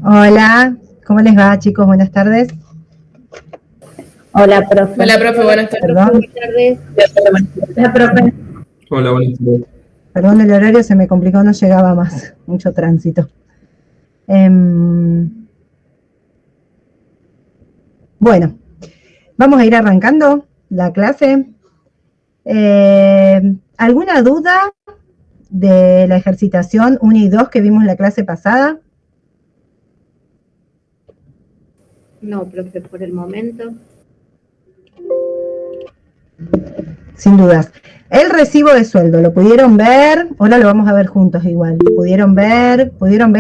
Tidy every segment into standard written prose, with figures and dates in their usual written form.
Hola, ¿cómo les va, chicos? Buenas tardes. Hola, profe. Hola, profe, buenas tardes. Perdón. Buenas tardes. Hola, profe. Hola, buenas tardes. Perdón, el horario se me complicó, no llegaba más. Mucho tránsito. Bueno, vamos a ir arrancando la clase. ¿Alguna duda de la ejercitación 1 y 2 que vimos en la clase pasada? No, profe, por el momento. Sin dudas. El recibo de sueldo, ¿lo pudieron ver? Ahora lo vamos a ver juntos igual. ¿Pudieron ver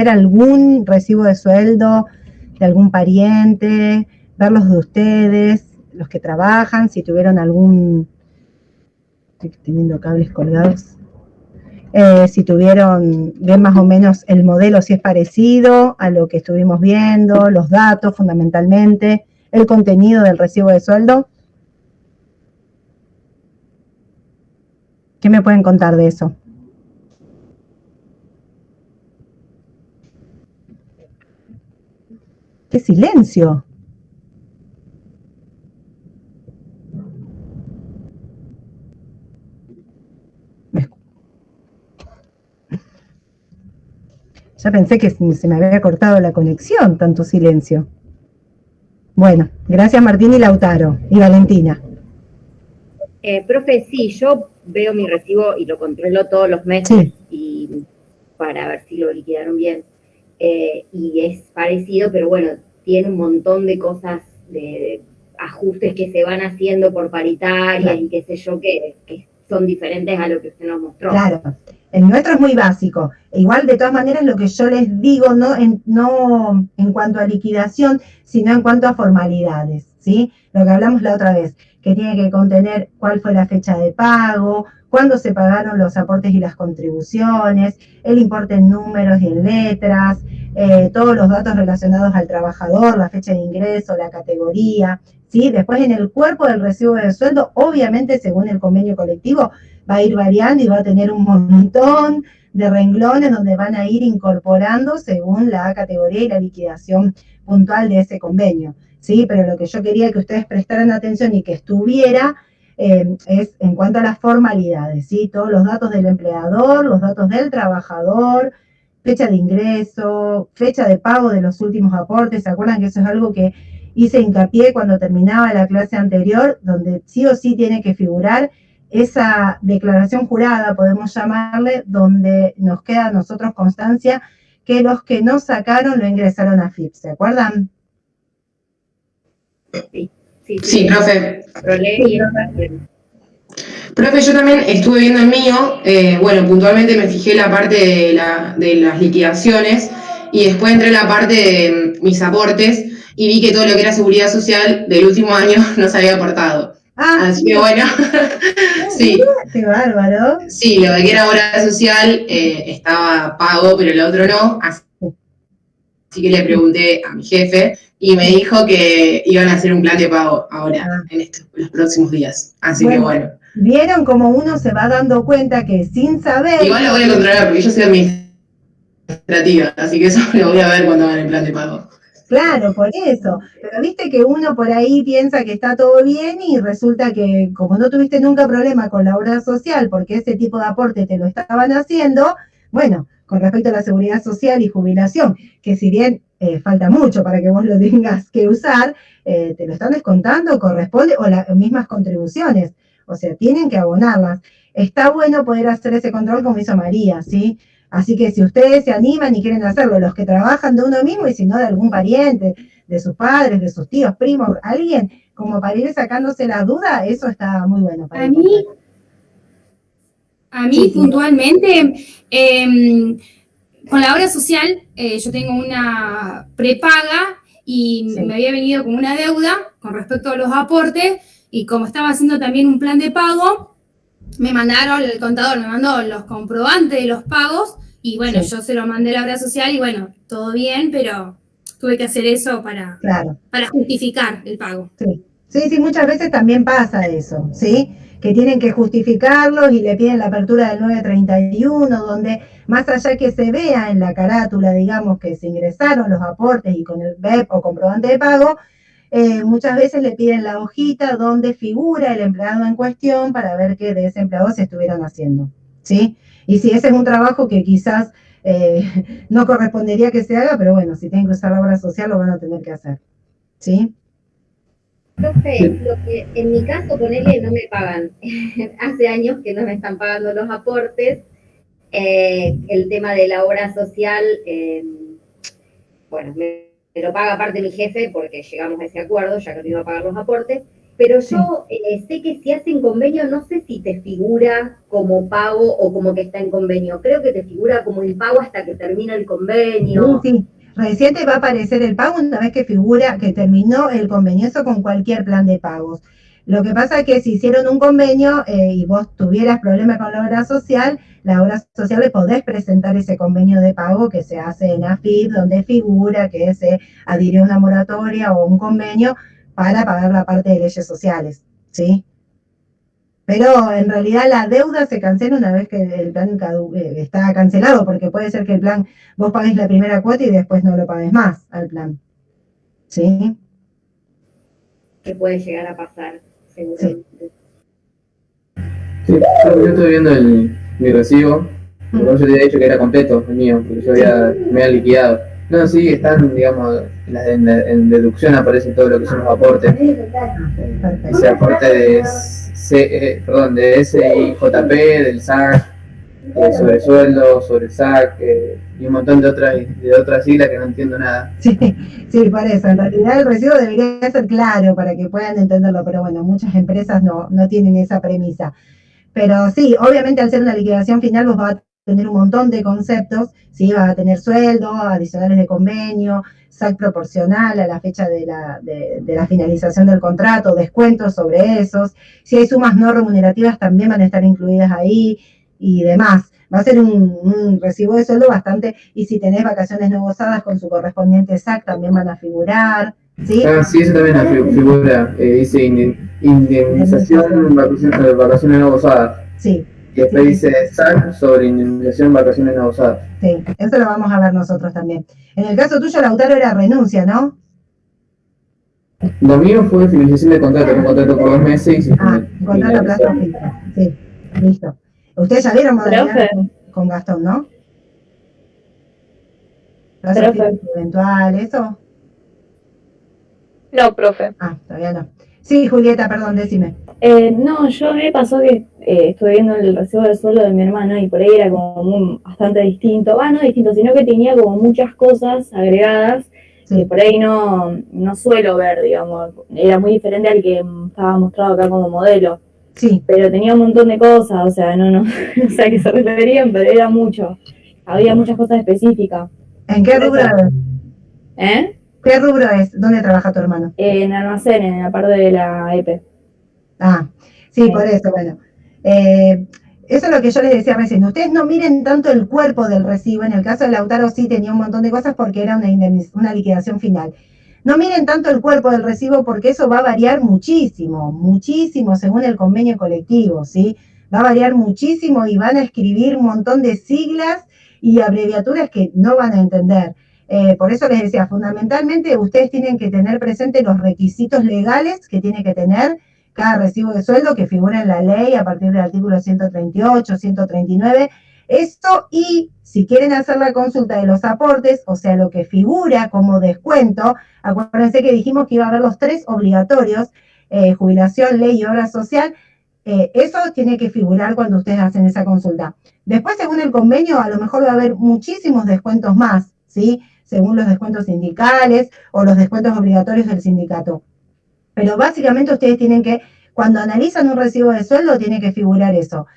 algún recibo de sueldo de algún pariente? Ver los de ustedes, los que trabajan, si tuvieron algún... Estoy teniendo cables colgados. Si tuvieron, ven más o menos el modelo, si es parecido a lo que estuvimos viendo, los datos fundamentalmente, el contenido del recibo de sueldo. ¿Qué me pueden contar de eso? ¡Qué silencio! Ya pensé que se me había cortado la conexión, tanto silencio. Bueno, gracias Martín y Lautaro y Valentina. Profe, sí, yo veo mi recibo y lo controlo todos los meses y para ver si lo liquidaron bien. Y es parecido, pero bueno, tiene un montón de cosas, de ajustes que se van haciendo por paritarias y qué sé yo, que son diferentes a lo que usted nos mostró. Claro, el nuestro es muy básico. Igual, de todas maneras, lo que yo les digo, no en cuanto a liquidación, sino en cuanto a formalidades, ¿sí? Lo que hablamos la otra vez, que tiene que contener cuál fue la fecha de pago, cuándo se pagaron los aportes y las contribuciones, el importe en números y en letras, todos los datos relacionados al trabajador, la fecha de ingreso, la categoría, ¿sí? Después, en el cuerpo del recibo de sueldo, obviamente, según el convenio colectivo, va a ir variando y va a tener un montón de renglones donde van a ir incorporando según la categoría y la liquidación puntual de ese convenio, ¿sí? Pero lo que yo quería que ustedes prestaran atención y que estuviera es en cuanto a las formalidades, ¿sí? Todos los datos del empleador, los datos del trabajador, fecha de ingreso, fecha de pago de los últimos aportes. ¿Se acuerdan que eso es algo que hice hincapié cuando terminaba la clase anterior, donde sí o sí tiene que figurar esa declaración jurada, podemos llamarle, donde nos queda a nosotros constancia que los que no sacaron lo ingresaron a FIP, ¿se acuerdan? Sí, profe. Profe, yo también estuve viendo el mío, bueno, puntualmente me fijé la parte de las liquidaciones y después entré en la parte de mis aportes y vi que todo lo que era seguridad social del último año no se había aportado. Así que bueno, sí. ¡Qué bárbaro! Sí, lo de que era obra social estaba pago, pero el otro no. Así que le pregunté a mi jefe y me dijo que iban a hacer un plan de pago ahora, en los próximos días. Así que bueno. ¿Vieron cómo uno se va dando cuenta que sin saber... Igual lo voy a controlar porque yo soy administrativa, así que eso lo voy a ver cuando hagan el plan de pago. Claro, por eso. Pero viste que uno por ahí piensa que está todo bien y resulta que como no tuviste nunca problema con la obra social porque ese tipo de aporte te lo estaban haciendo, bueno, con respecto a la seguridad social y jubilación, que si bien falta mucho para que vos lo tengas que usar, te lo están descontando, corresponde, o las mismas contribuciones, o sea, tienen que abonarlas. Está bueno poder hacer ese control como hizo María, ¿sí? Así que si ustedes se animan y quieren hacerlo, los que trabajan de uno mismo y si no de algún pariente, de sus padres, de sus tíos, primos, alguien, como para ir sacándose la duda, eso está muy bueno. Para a mí puntualmente, con la obra social, yo tengo una prepaga y me había venido como una deuda con respecto a los aportes y como estaba haciendo también un plan de pago, me mandaron, el contador me mandó los comprobantes de los pagos y bueno, yo se lo mandé a la obra social y bueno, todo bien, pero tuve que hacer eso para justificar el pago. Sí, muchas veces también pasa eso, ¿sí? que tienen que justificarlos y le piden la apertura del 931, donde más allá que se vea en la carátula, digamos, que se ingresaron los aportes y con el BEP o comprobante de pago, muchas veces le piden la hojita donde figura el empleado en cuestión para ver qué de ese empleado se estuvieron haciendo, ¿sí? Y si ese es un trabajo que quizás no correspondería que se haga, pero bueno, si tienen que usar la obra social lo van a tener que hacer, ¿sí? Profe, lo que en mi caso, ponele, no me pagan. Hace años que no me están pagando los aportes. El tema de la obra social, bueno, me lo paga aparte mi jefe porque llegamos a ese acuerdo, ya que no iba a pagar los aportes. Pero yo sé que si hacen convenio, no sé si te figura como pago o como que está en convenio. Creo que te figura como impago hasta que termina el convenio. Sí. Recién te va a aparecer el pago una vez que figura que terminó el convenio, eso con cualquier plan de pagos. Lo que pasa es que si hicieron un convenio y vos tuvieras problemas con la obra social le podés presentar ese convenio de pago que se hace en AFIP, donde figura que se adhirió una moratoria o un convenio para pagar la parte de leyes sociales, ¿sí? Pero en realidad la deuda se cancela una vez que el plan está cancelado, porque puede ser que el plan, vos pagues la primera cuota y después no lo pagues más al plan, ¿sí? Que puede llegar a pasar, seguramente. Sí, yo estoy viendo mi recibo, yo te había dicho que era completo el mío, porque yo me había liquidado. No, sí, están, digamos, en deducción aparece todo lo que son los aportes. Ese aporte de SIJP, del SAC, sobre sueldo, sobre SAC, y un montón de otras siglas que no entiendo nada. Sí, por eso, en realidad el recibo debería ser claro para que puedan entenderlo, pero bueno, muchas empresas no tienen esa premisa. Pero sí, obviamente al ser una liquidación final vos vas a tener un montón de conceptos, ¿sí? Vas a tener sueldo, adicionales de convenio, SAC proporcional a la fecha de la finalización del contrato, descuentos sobre esos. Si hay sumas no remunerativas también van a estar incluidas ahí y demás. Va a ser un recibo de sueldo bastante, y si tenés vacaciones no gozadas con su correspondiente SAC también van a figurar, ¿sí? Sí, eso también figura, dice indemnización vacaciones no gozadas. Sí. Y después dice SAC sobre indemnización vacaciones no gozadas. Sí, eso lo vamos a ver nosotros también. En el caso tuyo, Lautaro, era renuncia, ¿no? Lo mío fue finalización de contrato, un contrato por 2 meses. Y contrato a plazo fijo. Sí, listo. Ustedes ya vieron modalidad con Gastón, ¿no? Plazo fijo eventual, ¿eso? No, profe. Todavía no. Sí, Julieta, perdón, decime. No, yo me pasó que estuve viendo el recibo de sueldo de mi hermano y por ahí era como bastante distinto. No distinto, sino que tenía como muchas cosas agregadas que por ahí no suelo ver, digamos. Era muy diferente al que estaba mostrado acá como modelo. Sí. Pero tenía un montón de cosas, o sea, no sé a qué se referían, pero era mucho. Había muchas cosas específicas. ¿En qué rubro es? ¿Qué rubro es? ¿Dónde trabaja tu hermano? En almacén, en la parte de la EP. Sí, por eso, bueno. Eso es lo que yo les decía recién. Ustedes no miren tanto el cuerpo del recibo. En el caso de Lautaro sí tenía un montón de cosas porque era una liquidación final. No miren tanto el cuerpo del recibo porque eso va a variar muchísimo, muchísimo según el convenio colectivo, ¿sí? Va a variar muchísimo y van a escribir un montón de siglas y abreviaturas que no van a entender. Por eso les decía, fundamentalmente ustedes tienen que tener presente los requisitos legales que tiene que tener cada recibo de sueldo que figura en la ley a partir del artículo 138, 139. Esto, y si quieren hacer la consulta de los aportes, o sea, lo que figura como descuento, acuérdense que dijimos que iba a haber los 3 obligatorios, jubilación, ley y obra social. Eso tiene que figurar cuando ustedes hacen esa consulta. Después, según el convenio, a lo mejor va a haber muchísimos descuentos más, ¿sí? Según los descuentos sindicales o los descuentos obligatorios del sindicato. Pero básicamente ustedes tienen que, cuando analizan un recibo de sueldo, tiene que figurar eso.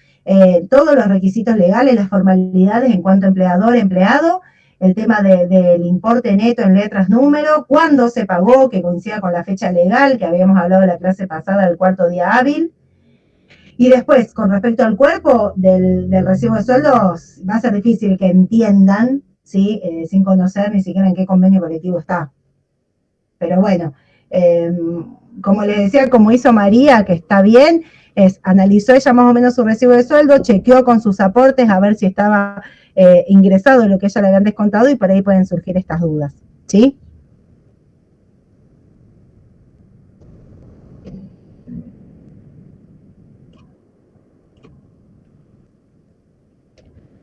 Todos los requisitos legales, las formalidades en cuanto a empleador, empleado, el tema del importe neto en letras, número, cuándo se pagó, que coincida con la fecha legal, que habíamos hablado en la clase pasada del 4º día hábil. Y después, con respecto al cuerpo del recibo de sueldos, va a ser difícil que entiendan, ¿sí? Sin conocer ni siquiera en qué convenio colectivo está. Pero bueno, como les decía, como hizo María, que está bien, analizó ella más o menos su recibo de sueldo, chequeó con sus aportes a ver si estaba ingresado en lo que ella le habían descontado y por ahí pueden surgir estas dudas, ¿sí?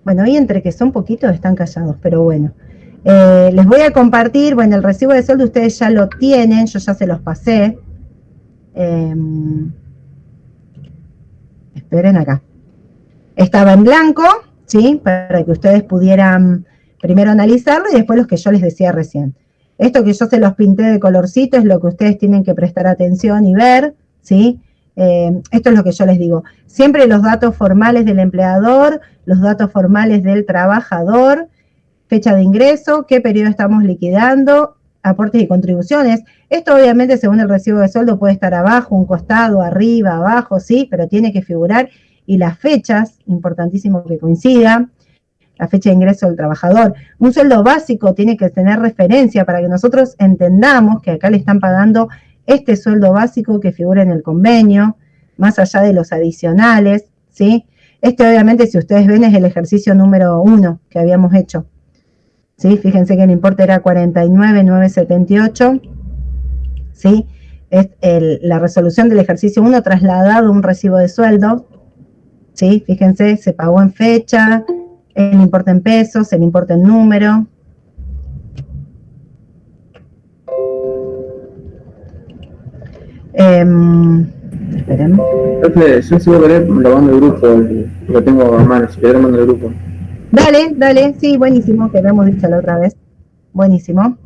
Bueno, hoy entre que son poquitos están callados, pero bueno. Les voy a compartir, bueno, el recibo de sueldo ustedes ya lo tienen, yo ya se los pasé. Esperen acá. Estaba en blanco, ¿sí? Para que ustedes pudieran primero analizarlo y después los que yo les decía recién. Esto que yo se los pinté de colorcito es lo que ustedes tienen que prestar atención y ver, ¿sí? Esto es lo que yo les digo. Siempre los datos formales del empleador, los datos formales del trabajador, fecha de ingreso, qué periodo estamos liquidando, aportes y contribuciones. Esto obviamente según el recibo de sueldo puede estar abajo, un costado, arriba, abajo, sí, pero tiene que figurar. Y las fechas, importantísimo que coincida, la fecha de ingreso del trabajador. Un sueldo básico tiene que tener referencia para que nosotros entendamos que acá le están pagando este sueldo básico que figura en el convenio, más allá de los adicionales, ¿sí? Este obviamente, si ustedes ven, es el ejercicio número 1 que habíamos hecho, ¿sí? Fíjense que el importe era 49.978, ¿sí? Es la resolución del ejercicio 1 trasladado a un recibo de sueldo, ¿sí? Fíjense, se pagó en fecha, el importe en pesos, el importe en número. Esperen. Profe, yo si voy a querer lo mando al grupo, lo tengo a mano, si querés lo mando al grupo. Dale, dale, sí, buenísimo, que lo hemos dicho la otra vez. Buenísimo.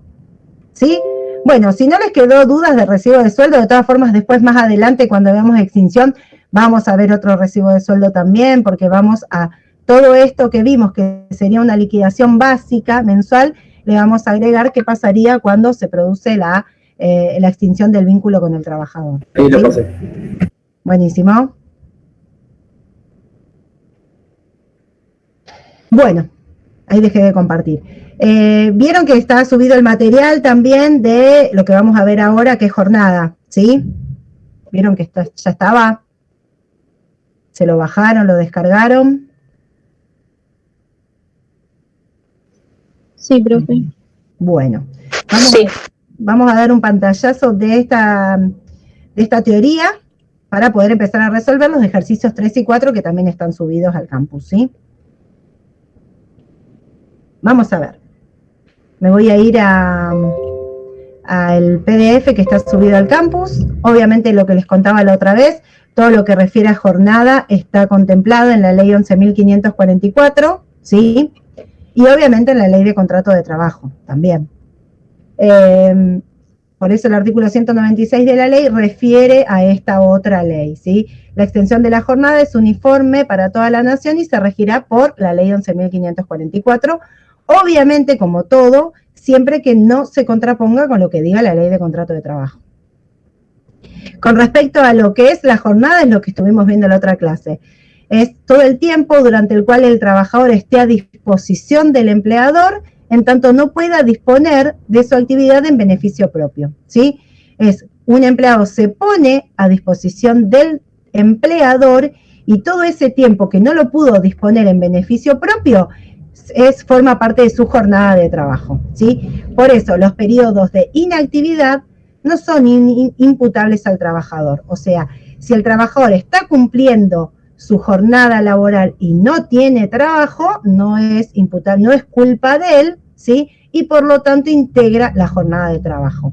¿Sí? Bueno, si no les quedó dudas de recibo de sueldo, de todas formas, después más adelante, cuando veamos extinción, vamos a ver otro recibo de sueldo también, porque vamos a todo esto que vimos, que sería una liquidación básica mensual, le vamos a agregar qué pasaría cuando se produce la extinción del vínculo con el trabajador. Ahí lo pasé. Buenísimo. Bueno, ahí dejé de compartir. Vieron que está subido el material también de lo que vamos a ver ahora, que es jornada, ¿sí? Vieron que esto ya estaba. Se lo bajaron, lo descargaron. Sí, profe. Bueno, Sí. vamos a dar un pantallazo de esta teoría para poder empezar a resolver los ejercicios 3 y 4 que también están subidos al campus, ¿sí? Vamos a ver. Me voy a ir al PDF que está subido al campus. Obviamente lo que les contaba la otra vez, todo lo que refiere a jornada está contemplado en la ley 11.544, ¿sí? Y obviamente en la ley de contrato de trabajo también. Por eso el artículo 196 de la ley refiere a esta otra ley, ¿sí? La extensión de la jornada es uniforme para toda la nación y se regirá por la ley 11.544, obviamente, como todo, siempre que no se contraponga con lo que diga la ley de contrato de trabajo. Con respecto a lo que es la jornada, es lo que estuvimos viendo en la otra clase. Es todo el tiempo durante el cual el trabajador esté a disposición del empleador, en tanto no pueda disponer de su actividad en beneficio propio, ¿sí? Es un empleado se pone a disposición del empleador y todo ese tiempo que no lo pudo disponer en beneficio propio forma parte de su jornada de trabajo, ¿sí? Por eso los periodos de inactividad no son imputables al trabajador. O sea, si el trabajador está cumpliendo su jornada laboral y no tiene trabajo, no es imputable, no es culpa de él, ¿sí? Y por lo tanto integra la jornada de trabajo.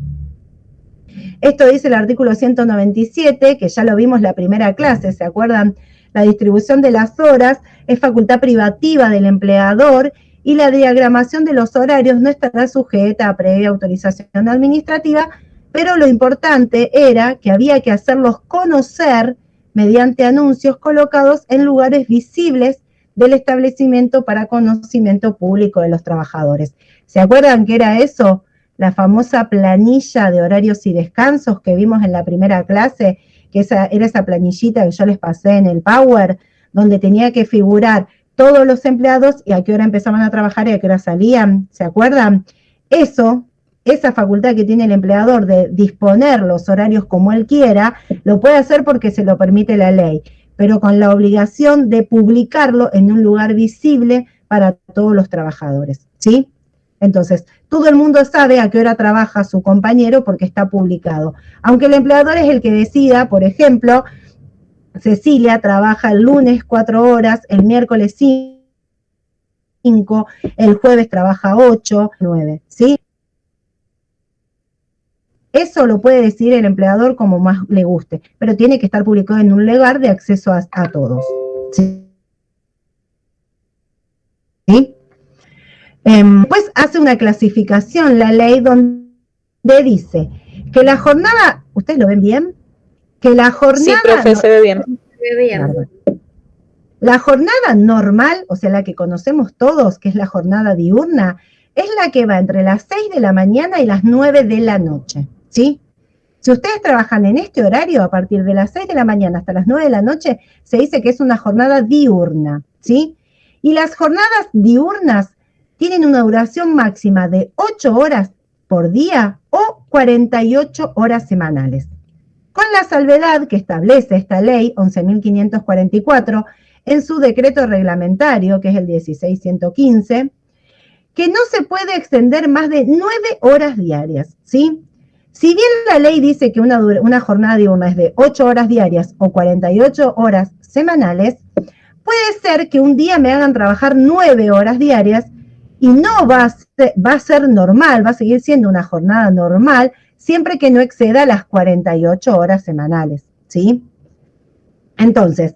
Esto dice el artículo 197, que ya lo vimos la primera clase, ¿se acuerdan? La distribución de las horas es facultad privativa del empleador y la diagramación de los horarios no estará sujeta a previa autorización administrativa, pero lo importante era que había que hacerlos conocer mediante anuncios colocados en lugares visibles del establecimiento para conocimiento público de los trabajadores. ¿Se acuerdan qué era eso? La famosa planilla de horarios y descansos que vimos en la primera clase, que era esa planillita que yo les pasé en el Power, donde tenía que figurar todos los empleados y a qué hora empezaban a trabajar y a qué hora salían. ¿Se acuerdan? Eso esa facultad que tiene el empleador de disponer los horarios como él quiera, lo puede hacer porque se lo permite la ley, pero con la obligación de publicarlo en un lugar visible para todos los trabajadores, ¿sí? Entonces, todo el mundo sabe a qué hora trabaja su compañero porque está publicado. Aunque el empleador es el que decida, por ejemplo, Cecilia trabaja el lunes 4 horas, el miércoles 5, el jueves trabaja 8, 9, ¿sí? Eso lo puede decir el empleador como más le guste, pero tiene que estar publicado en un lugar de acceso a todos, ¿sí? ¿Sí? Pues hace una clasificación la ley donde dice que la jornada, ¿ustedes lo ven bien? Que la jornada... Sí, profe, se ve bien. Se ve bien. La jornada normal, o sea, la que conocemos todos, que es la jornada diurna, es la que va entre las 6 de la mañana y las 9 de la noche, ¿sí? Si ustedes trabajan en este horario, a partir de las 6 de la mañana hasta las 9 de la noche, se dice que es una jornada diurna, ¿sí? Y las jornadas diurnas tienen una duración máxima de 8 horas por día o 48 horas semanales. Con la salvedad que establece esta ley 11.544 en su decreto reglamentario, que es el 16.115, que no se puede extender más de 9 horas diarias, ¿sí? Si bien la ley dice que una jornada diurna es de 8 horas diarias o 48 horas semanales, puede ser que un día me hagan trabajar 9 horas diarias y no va a ser normal, va a seguir siendo una jornada normal, siempre que no exceda las 48 horas semanales, ¿sí? Entonces,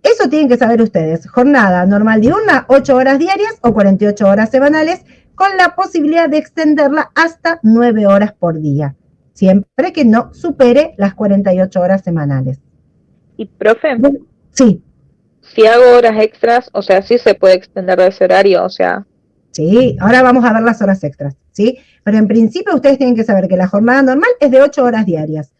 eso tienen que saber ustedes, jornada normal diurna, 8 horas diarias o 48 horas semanales, con la posibilidad de extenderla hasta 9 horas por día, siempre que no supere las 48 horas semanales. Y, profe, sí. Si hago horas extras, o sea, sí se puede extender de ese horario, o sea... Sí, ahora vamos a ver las horas extras, ¿sí? Pero en principio ustedes tienen que saber que la jornada normal es de 8 horas diarias,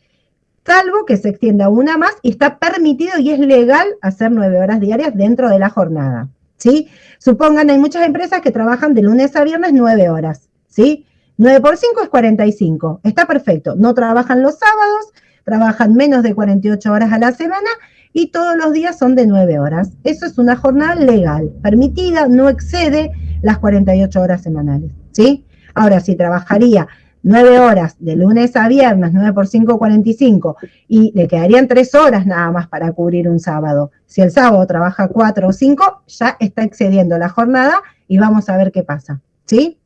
salvo que se extienda una más y está permitido y es legal hacer 9 horas diarias dentro de la jornada, ¿sí? Supongan, hay muchas empresas que trabajan de lunes a viernes 9 horas, ¿sí? 9 por 5 es 45, está perfecto. No trabajan los sábados, trabajan menos de 48 horas a la semana y todos los días son de 9 horas. Eso es una jornada legal, permitida, no excede las 48 horas semanales, ¿sí? Ahora, si trabajaría 9 horas de lunes a viernes, 9 por 5, 45, y le quedarían 3 horas nada más para cubrir un sábado. Si el sábado trabaja 4 o 5, ya está excediendo la jornada y vamos a ver qué pasa, ¿sí?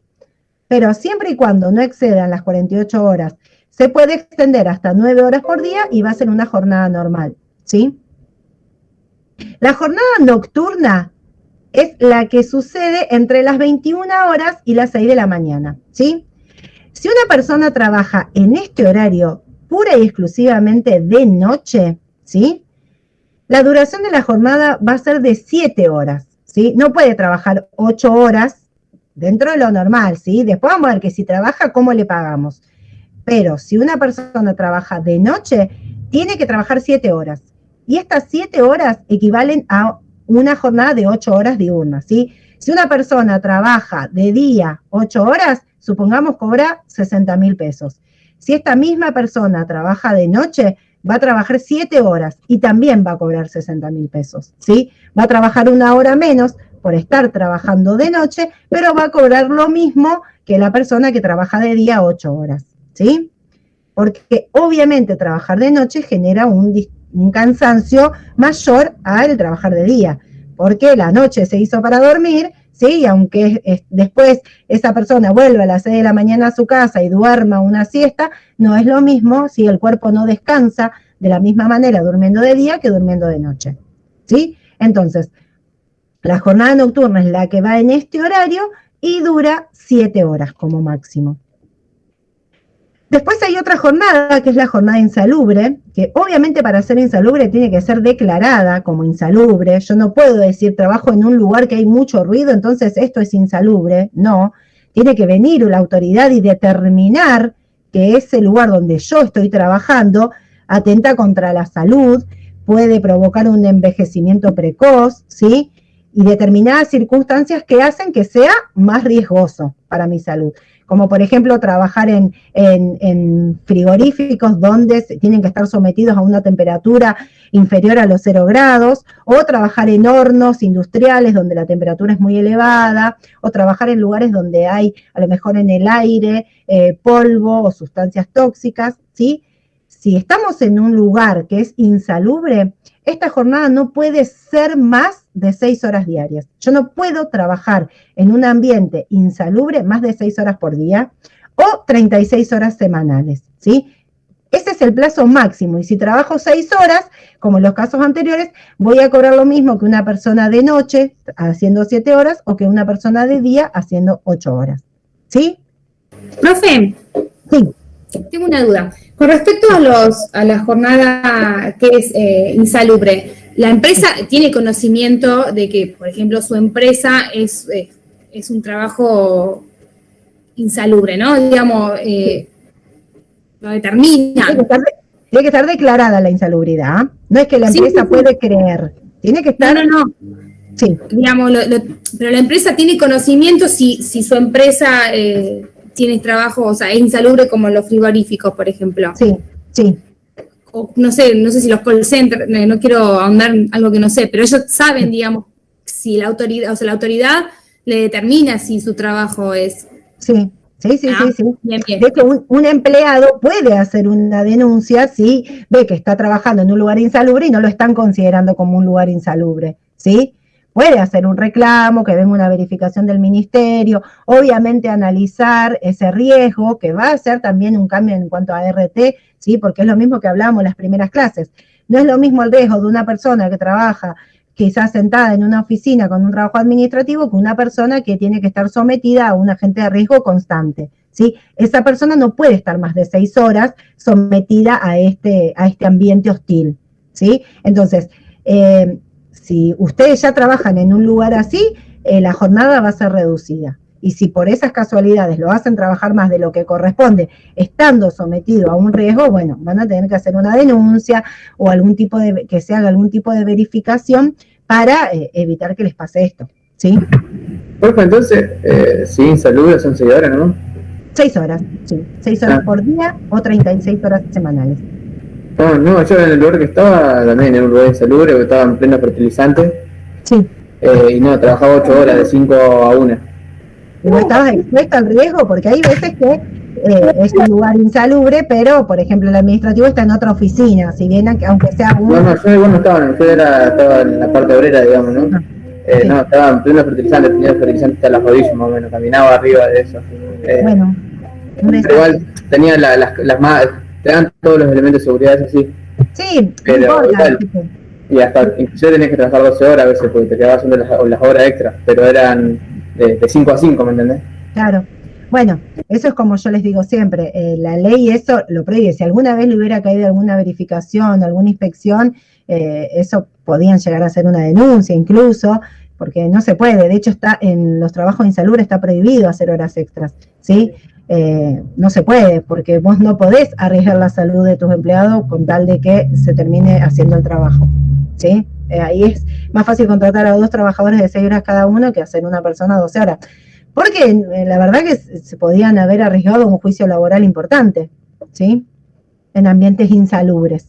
Pero siempre y cuando no excedan las 48 horas, se puede extender hasta 9 horas por día y va a ser una jornada normal, ¿sí? La jornada nocturna es la que sucede entre las 21 horas y las 6 de la mañana, ¿sí? Si una persona trabaja en este horario pura y exclusivamente de noche, ¿sí? La duración de la jornada va a ser de 7 horas, ¿sí? No puede trabajar 8 horas dentro de lo normal, ¿sí? Después vamos a ver que si trabaja, ¿cómo le pagamos? Pero si una persona trabaja de noche, tiene que trabajar 7 horas. Y estas 7 horas equivalen a una jornada de 8 horas diurnas, ¿sí? Si una persona trabaja de día 8 horas, supongamos cobra 60.000 pesos. Si esta misma persona trabaja de noche, va a trabajar 7 horas y también va a cobrar 60.000 pesos, ¿sí? Va a trabajar 1 hora menos por estar trabajando de noche, pero va a cobrar lo mismo que la persona que trabaja de día 8 horas, ¿sí? Porque obviamente trabajar de noche genera un cansancio mayor al trabajar de día, porque la noche se hizo para dormir, ¿sí? Y aunque después esa persona vuelva a las 6 de la mañana a su casa y duerma una siesta, no es lo mismo si el cuerpo no descansa de la misma manera durmiendo de día que durmiendo de noche, ¿sí? Entonces, la jornada nocturna es la que va en este horario y dura 7 horas como máximo. Después hay otra jornada, que es la jornada insalubre, que obviamente para ser insalubre tiene que ser declarada como insalubre. Yo no puedo decir trabajo en un lugar que hay mucho ruido, entonces esto es insalubre. No, tiene que venir la autoridad y determinar que ese lugar donde yo estoy trabajando atenta contra la salud, puede provocar un envejecimiento precoz, ¿sí? Y determinadas circunstancias que hacen que sea más riesgoso para mi salud. como por ejemplo trabajar en frigoríficos donde tienen que estar sometidos a una temperatura inferior a los 0 grados, o trabajar en hornos industriales donde la temperatura es muy elevada, o trabajar en lugares donde hay a lo mejor en el aire polvo o sustancias tóxicas, ¿sí? Si estamos en un lugar que es insalubre, esta jornada no puede ser más de 6 horas diarias. Yo no puedo trabajar en un ambiente insalubre más de 6 horas por día o 36 horas semanales, ¿sí? Ese es el plazo máximo, y si trabajo 6 horas, como en los casos anteriores, voy a cobrar lo mismo que una persona de noche haciendo 7 horas o que una persona de día haciendo 8 horas, ¿sí? Profe, Sí. tengo una duda. Con respecto a la jornada que es insalubre, ¿la empresa tiene conocimiento de que, por ejemplo, su empresa es un trabajo insalubre, ¿no? Digamos, lo determina. Tiene que estar declarada la insalubridad. No es que la empresa puede creer. Tiene que estar... No. Sí. Digamos, pero la empresa tiene conocimiento si su empresa tiene trabajo, o sea, es insalubre como los frigoríficos, por ejemplo. Sí. O no sé si los call centers, no quiero ahondar en algo que no sé, pero ellos saben, digamos, si la autoridad, o sea, la autoridad le determina si su trabajo es... Sí. Bien. De hecho, un empleado puede hacer una denuncia si ve que está trabajando en un lugar insalubre y no lo están considerando como un lugar insalubre, ¿sí? Puede hacer un reclamo, que venga una verificación del ministerio, obviamente analizar ese riesgo, que va a ser también un cambio en cuanto a RT, ¿sí? Porque es lo mismo que hablábamos en las primeras clases. No es lo mismo el riesgo de una persona que trabaja quizás sentada en una oficina con un trabajo administrativo que una persona que tiene que estar sometida a un agente de riesgo constante, ¿sí? Esa persona no puede estar más de 6 horas sometida a este ambiente hostil, ¿sí? Entonces, si ustedes ya trabajan en un lugar así, la jornada va a ser reducida. Y si por esas casualidades lo hacen trabajar más de lo que corresponde, estando sometido a un riesgo, bueno, van a tener que hacer una denuncia o que se haga algún tipo de verificación para evitar que les pase esto, ¿sí? Profe, entonces, si insalubre son 6 horas, ¿no? 6 horas, sí. 6 horas por día o 36 horas semanales. No, yo en el lugar que estaba, también en un lugar insalubre, que estaba en pleno fertilizante. Sí. Y no, trabajaba 8 horas, de 5 a 1. ¿No estabas expuesto al riesgo? Porque hay veces que es un lugar insalubre, pero, por ejemplo, el administrativo está en otra oficina, si bien aunque sea un... No, yo igual no estaba, yo estaba en la parte obrera, digamos, ¿no? Sí. No, estaba en pleno fertilizante, tenía el fertilizante hasta las rodillas más o menos, caminaba arriba de eso. Bueno, pero igual tenía las más, te dan todos los elementos de seguridad, eso sí. Sí, pero no importa, igual, y hasta inclusive tenías que trabajar 12 horas a veces porque te quedabas haciendo las horas extras, pero eran de 5 a 5, ¿me entendés? Claro. Bueno, eso es como yo les digo siempre, la ley eso lo prohíbe. Si alguna vez le hubiera caído alguna verificación, alguna inspección, eso podían llegar a ser una denuncia incluso, porque no se puede. De hecho, está en los trabajos insalubres está prohibido hacer horas extras, ¿sí? No se puede, porque vos no podés arriesgar la salud de tus empleados con tal de que se termine haciendo el trabajo, ¿sí? Ahí es más fácil contratar a 2 trabajadores de 6 horas cada uno que hacer una persona 12 horas. Porque la verdad que se podían haber arriesgado un juicio laboral importante, ¿sí? En ambientes insalubres.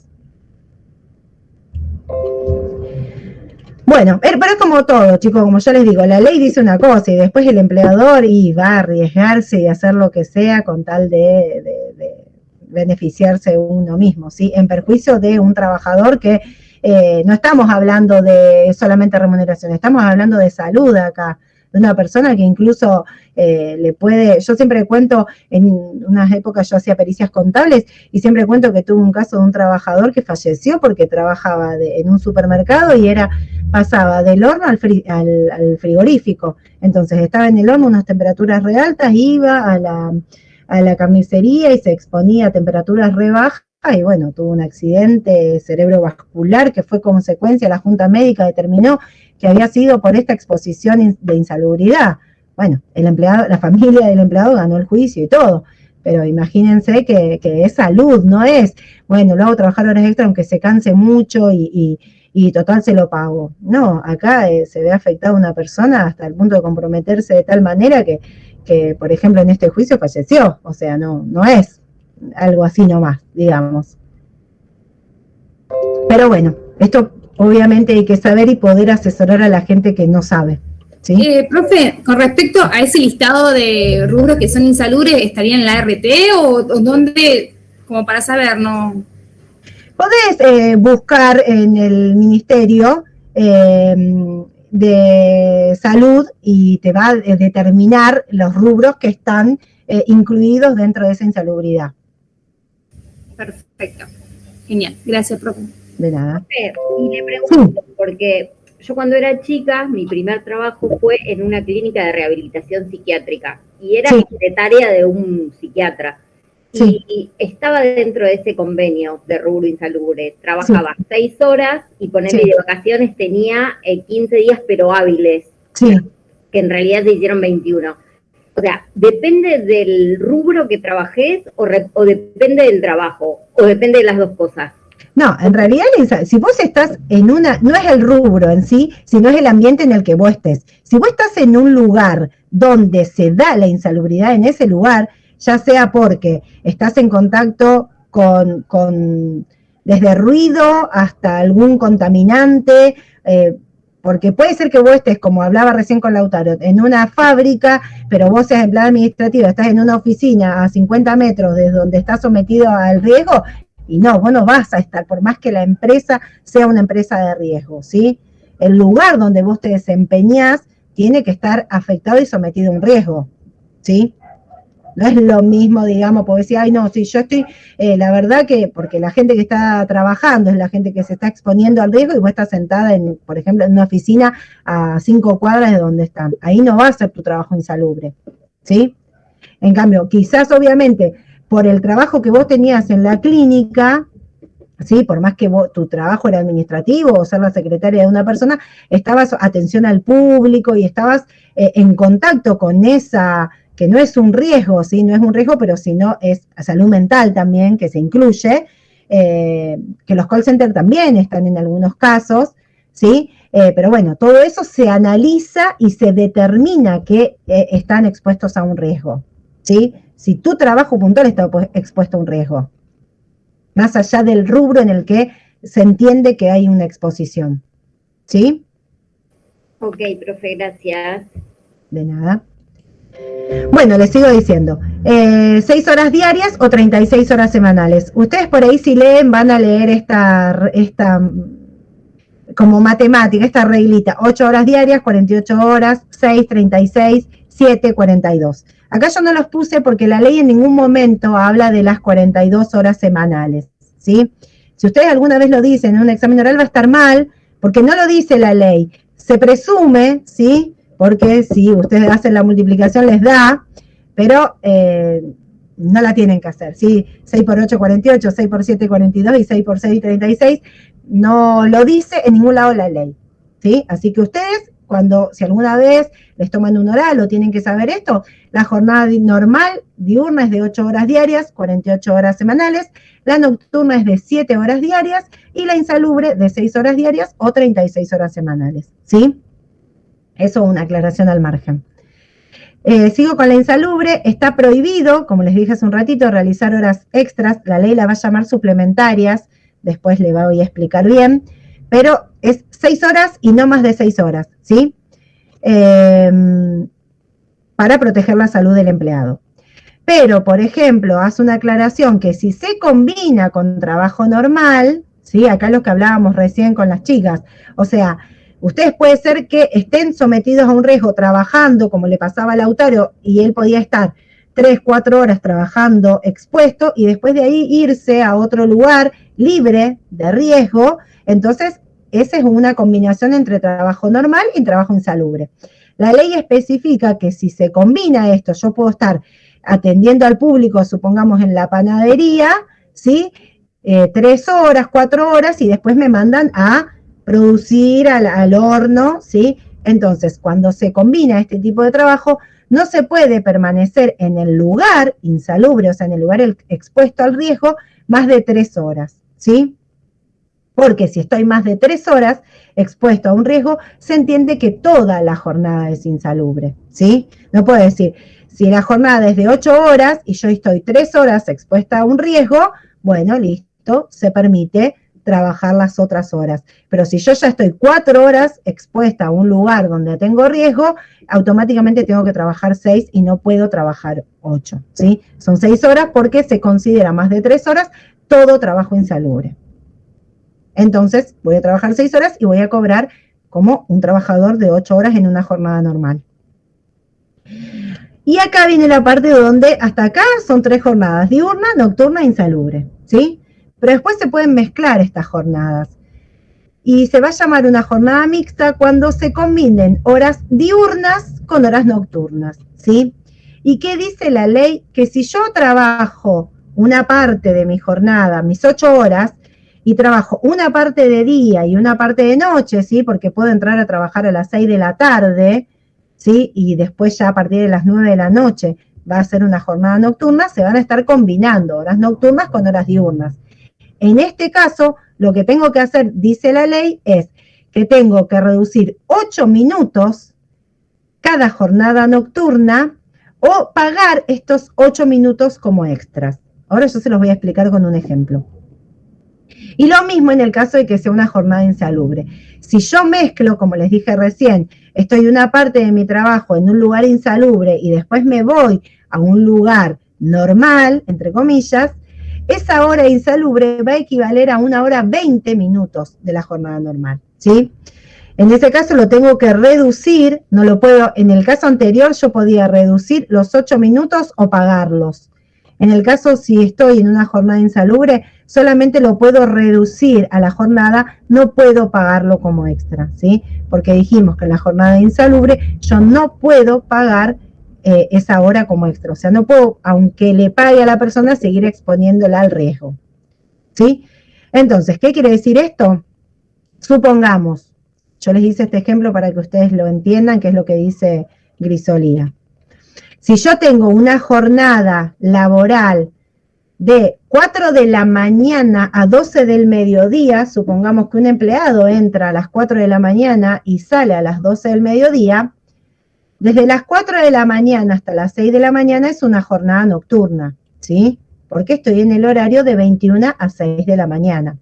Bueno, pero es como todo, chicos, como yo les digo, la ley dice una cosa y después el empleador va a arriesgarse y hacer lo que sea con tal de beneficiarse uno mismo, ¿sí? En perjuicio de un trabajador que no estamos hablando de solamente remuneración, estamos hablando de salud acá, de una persona que incluso le puede, yo siempre cuento, en unas épocas yo hacía pericias contables y siempre cuento que tuve un caso de un trabajador que falleció porque trabajaba en un supermercado y pasaba del horno al frigorífico, entonces estaba en el horno a unas temperaturas re altas, iba a la carnicería y se exponía a temperaturas re bajas y bueno, tuvo un accidente cerebrovascular que fue consecuencia, la Junta Médica determinó que había sido por esta exposición de insalubridad. Bueno, el empleado, la familia del empleado ganó el juicio y todo, pero imagínense que es salud, no es, bueno, lo hago trabajar horas extra aunque se canse mucho y total se lo pago. No, acá se ve afectada una persona hasta el punto de comprometerse de tal manera que que, por ejemplo, en este juicio falleció, o sea, no es algo así nomás, digamos. Pero bueno, esto obviamente hay que saber y poder asesorar a la gente que no sabe, ¿sí? Profe, con respecto a ese listado de rubros que son insalubres, ¿estaría en la RT o dónde, como para saber, no? Podés buscar en el Ministerio de Salud y te va a determinar los rubros que están incluidos dentro de esa insalubridad. Perfecto. Genial. Gracias, profe. De nada. Y le pregunto, porque yo cuando era chica, mi primer trabajo fue en una clínica de rehabilitación psiquiátrica y era secretaria de un psiquiatra. Y estaba dentro de ese convenio de rubro insalubre. Trabajaba 6 horas y ponerle de vacaciones tenía 15 días pero hábiles, que en realidad se hicieron 21. O sea, ¿depende del rubro que trabajes o depende del trabajo? ¿O depende de las dos cosas? No, en realidad, si vos estás en una, no es el rubro en sí, sino es el ambiente en el que vos estés. Si vos estás en un lugar donde se da la insalubridad en ese lugar, ya sea porque estás en contacto con desde ruido hasta algún contaminante, porque puede ser que vos estés, como hablaba recién con Lautaro, en una fábrica, pero vos seas empleado administrativo, estás en una oficina a 50 metros de donde estás sometido al riesgo, y no, vos no vas a estar, por más que la empresa sea una empresa de riesgo, ¿sí? El lugar donde vos te desempeñás tiene que estar afectado y sometido a un riesgo, ¿sí? No es lo mismo, digamos, porque decir, ay, no, si yo estoy, la verdad que, porque la gente que está trabajando es la gente que se está exponiendo al riesgo y vos estás sentada, por ejemplo, en una oficina a 5 cuadras de donde están. Ahí no va a ser tu trabajo insalubre, ¿sí? En cambio, quizás, obviamente, por el trabajo que vos tenías en la clínica, ¿sí? Por más que tu trabajo era administrativo o ser la secretaria de una persona, estabas atención al público y estabas en contacto con esa, que no es un riesgo, ¿sí? No es un riesgo, pero sino es salud mental también, que se incluye, que los call centers también están en algunos casos, ¿sí? Pero bueno, todo eso se analiza y se determina que están expuestos a un riesgo, ¿sí? Si tu trabajo puntual está expuesto a un riesgo, más allá del rubro en el que se entiende que hay una exposición, ¿sí? Ok, profe, gracias. De nada. Bueno, les sigo diciendo, 6 horas diarias o 36 horas semanales. Ustedes por ahí si leen van a leer esta como matemática, esta reglita, 8 horas diarias, 48 horas, 6, 36, 7, 42. Acá yo no los puse porque la ley en ningún momento habla de las 42 horas semanales, ¿sí? Si ustedes alguna vez lo dicen en un examen oral va a estar mal, porque no lo dice la ley. Se presume, ¿sí? Porque si ustedes hacen la multiplicación les da, pero no la tienen que hacer, ¿sí? 6 por 8, 48, 6 por 7, 42 y 6 por 6, 36. No lo dice en ningún lado la ley, ¿sí? Así que ustedes, si alguna vez les toman un oral o tienen que saber esto, la jornada normal diurna es de 8 horas diarias, 48 horas semanales, la nocturna es de 7 horas diarias y la insalubre de 6 horas diarias o 36 horas semanales, ¿sí? Eso una aclaración al margen. Sigo con la insalubre. Está prohibido, como les dije hace un ratito, realizar horas extras. La ley la va a llamar suplementarias. Después le voy a explicar bien. Pero es 6 horas y no más de 6 horas, ¿sí? Para proteger la salud del empleado. Pero, por ejemplo, hace una aclaración que si se combina con trabajo normal, ¿sí? Acá lo que hablábamos recién con las chicas. O sea, ustedes puede ser que estén sometidos a un riesgo trabajando, como le pasaba a Lautaro, y él podía estar 3, 4 horas trabajando expuesto y después de ahí irse a otro lugar libre de riesgo. Entonces, esa es una combinación entre trabajo normal y trabajo insalubre. La ley especifica que si se combina esto, yo puedo estar atendiendo al público, supongamos en la panadería, ¿sí? 3 horas, 4 horas y después me mandan a producir al horno, ¿sí? Entonces, cuando se combina este tipo de trabajo, no se puede permanecer en el lugar insalubre, o sea, en el lugar expuesto al riesgo, más de 3 horas, ¿sí? Porque si estoy más de 3 horas expuesto a un riesgo, se entiende que toda la jornada es insalubre, ¿sí? No puedo decir, Si la jornada es de 8 horas y yo estoy 3 horas expuesta a un riesgo, bueno, listo, se permite trabajar las otras horas. Pero si yo ya estoy 4 horas expuesta a un lugar donde tengo riesgo, automáticamente tengo que trabajar 6 y no puedo trabajar 8, ¿sí? Son 6 horas porque se considera más de 3 horas todo trabajo insalubre. Entonces, voy a trabajar 6 horas y voy a cobrar como un trabajador de 8 horas en una jornada normal. Y acá viene la parte donde hasta acá son 3 jornadas, diurna, nocturna e insalubre, ¿sí? Pero después se pueden mezclar estas jornadas. Y se va a llamar una jornada mixta cuando se combinen horas diurnas con horas nocturnas, ¿sí? ¿Y qué dice la ley? Que si yo trabajo una parte de mi jornada, mis 8 horas, y trabajo una parte de día y una parte de noche, ¿sí? Porque puedo entrar a trabajar a las 6 de la tarde, ¿sí? Y después ya a partir de las 9 de la noche va a ser una jornada nocturna, se van a estar combinando horas nocturnas con horas diurnas. En este caso, lo que tengo que hacer, dice la ley, es que tengo que reducir 8 minutos cada jornada nocturna o pagar estos 8 minutos como extras. Ahora yo se los voy a explicar con un ejemplo. Y lo mismo en el caso de que sea una jornada insalubre. Si yo mezclo, como les dije recién, estoy una parte de mi trabajo en un lugar insalubre y después me voy a un lugar normal, entre comillas, esa hora insalubre va a equivaler a 1 hora 20 minutos de la jornada normal, ¿sí? En ese caso lo tengo que reducir, no lo puedo, en el caso anterior yo podía reducir los 8 minutos o pagarlos. En el caso si estoy en una jornada insalubre, solamente lo puedo reducir a la jornada, no puedo pagarlo como extra, ¿sí? Porque dijimos que en la jornada insalubre yo no puedo pagar esa hora como extra. O sea, no puedo, aunque le pague a la persona, seguir exponiéndola al riesgo, ¿sí? Entonces, ¿qué quiere decir esto? Supongamos, yo les hice este ejemplo para que ustedes lo entiendan, que es lo que dice Grisolía. Si yo tengo una jornada laboral de 4 de la mañana a 12 del mediodía, supongamos que un empleado entra a las 4 de la mañana y sale a las 12 del mediodía, desde las 4 de la mañana hasta las 6 de la mañana es una jornada nocturna, ¿sí? Porque estoy en el horario de 21 a 6 de la mañana.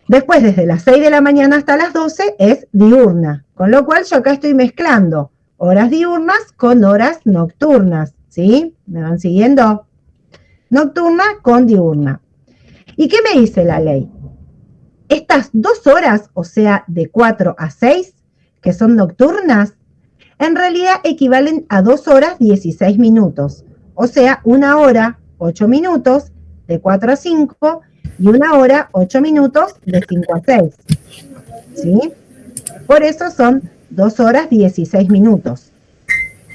Después, desde las 6 de la mañana hasta las 12 es diurna, con lo cual yo acá estoy mezclando horas diurnas con horas nocturnas, ¿sí? ¿Me van siguiendo? Nocturna con diurna. ¿Y qué me dice la ley? Estas 2 horas, o sea, de 4 a 6, que son nocturnas, en realidad equivalen a 2 horas 16 minutos, o sea, 1 hora 8 minutos de 4 a 5 y 1 hora 8 minutos de 5 a 6, ¿sí? Por eso son 2 horas 16 minutos.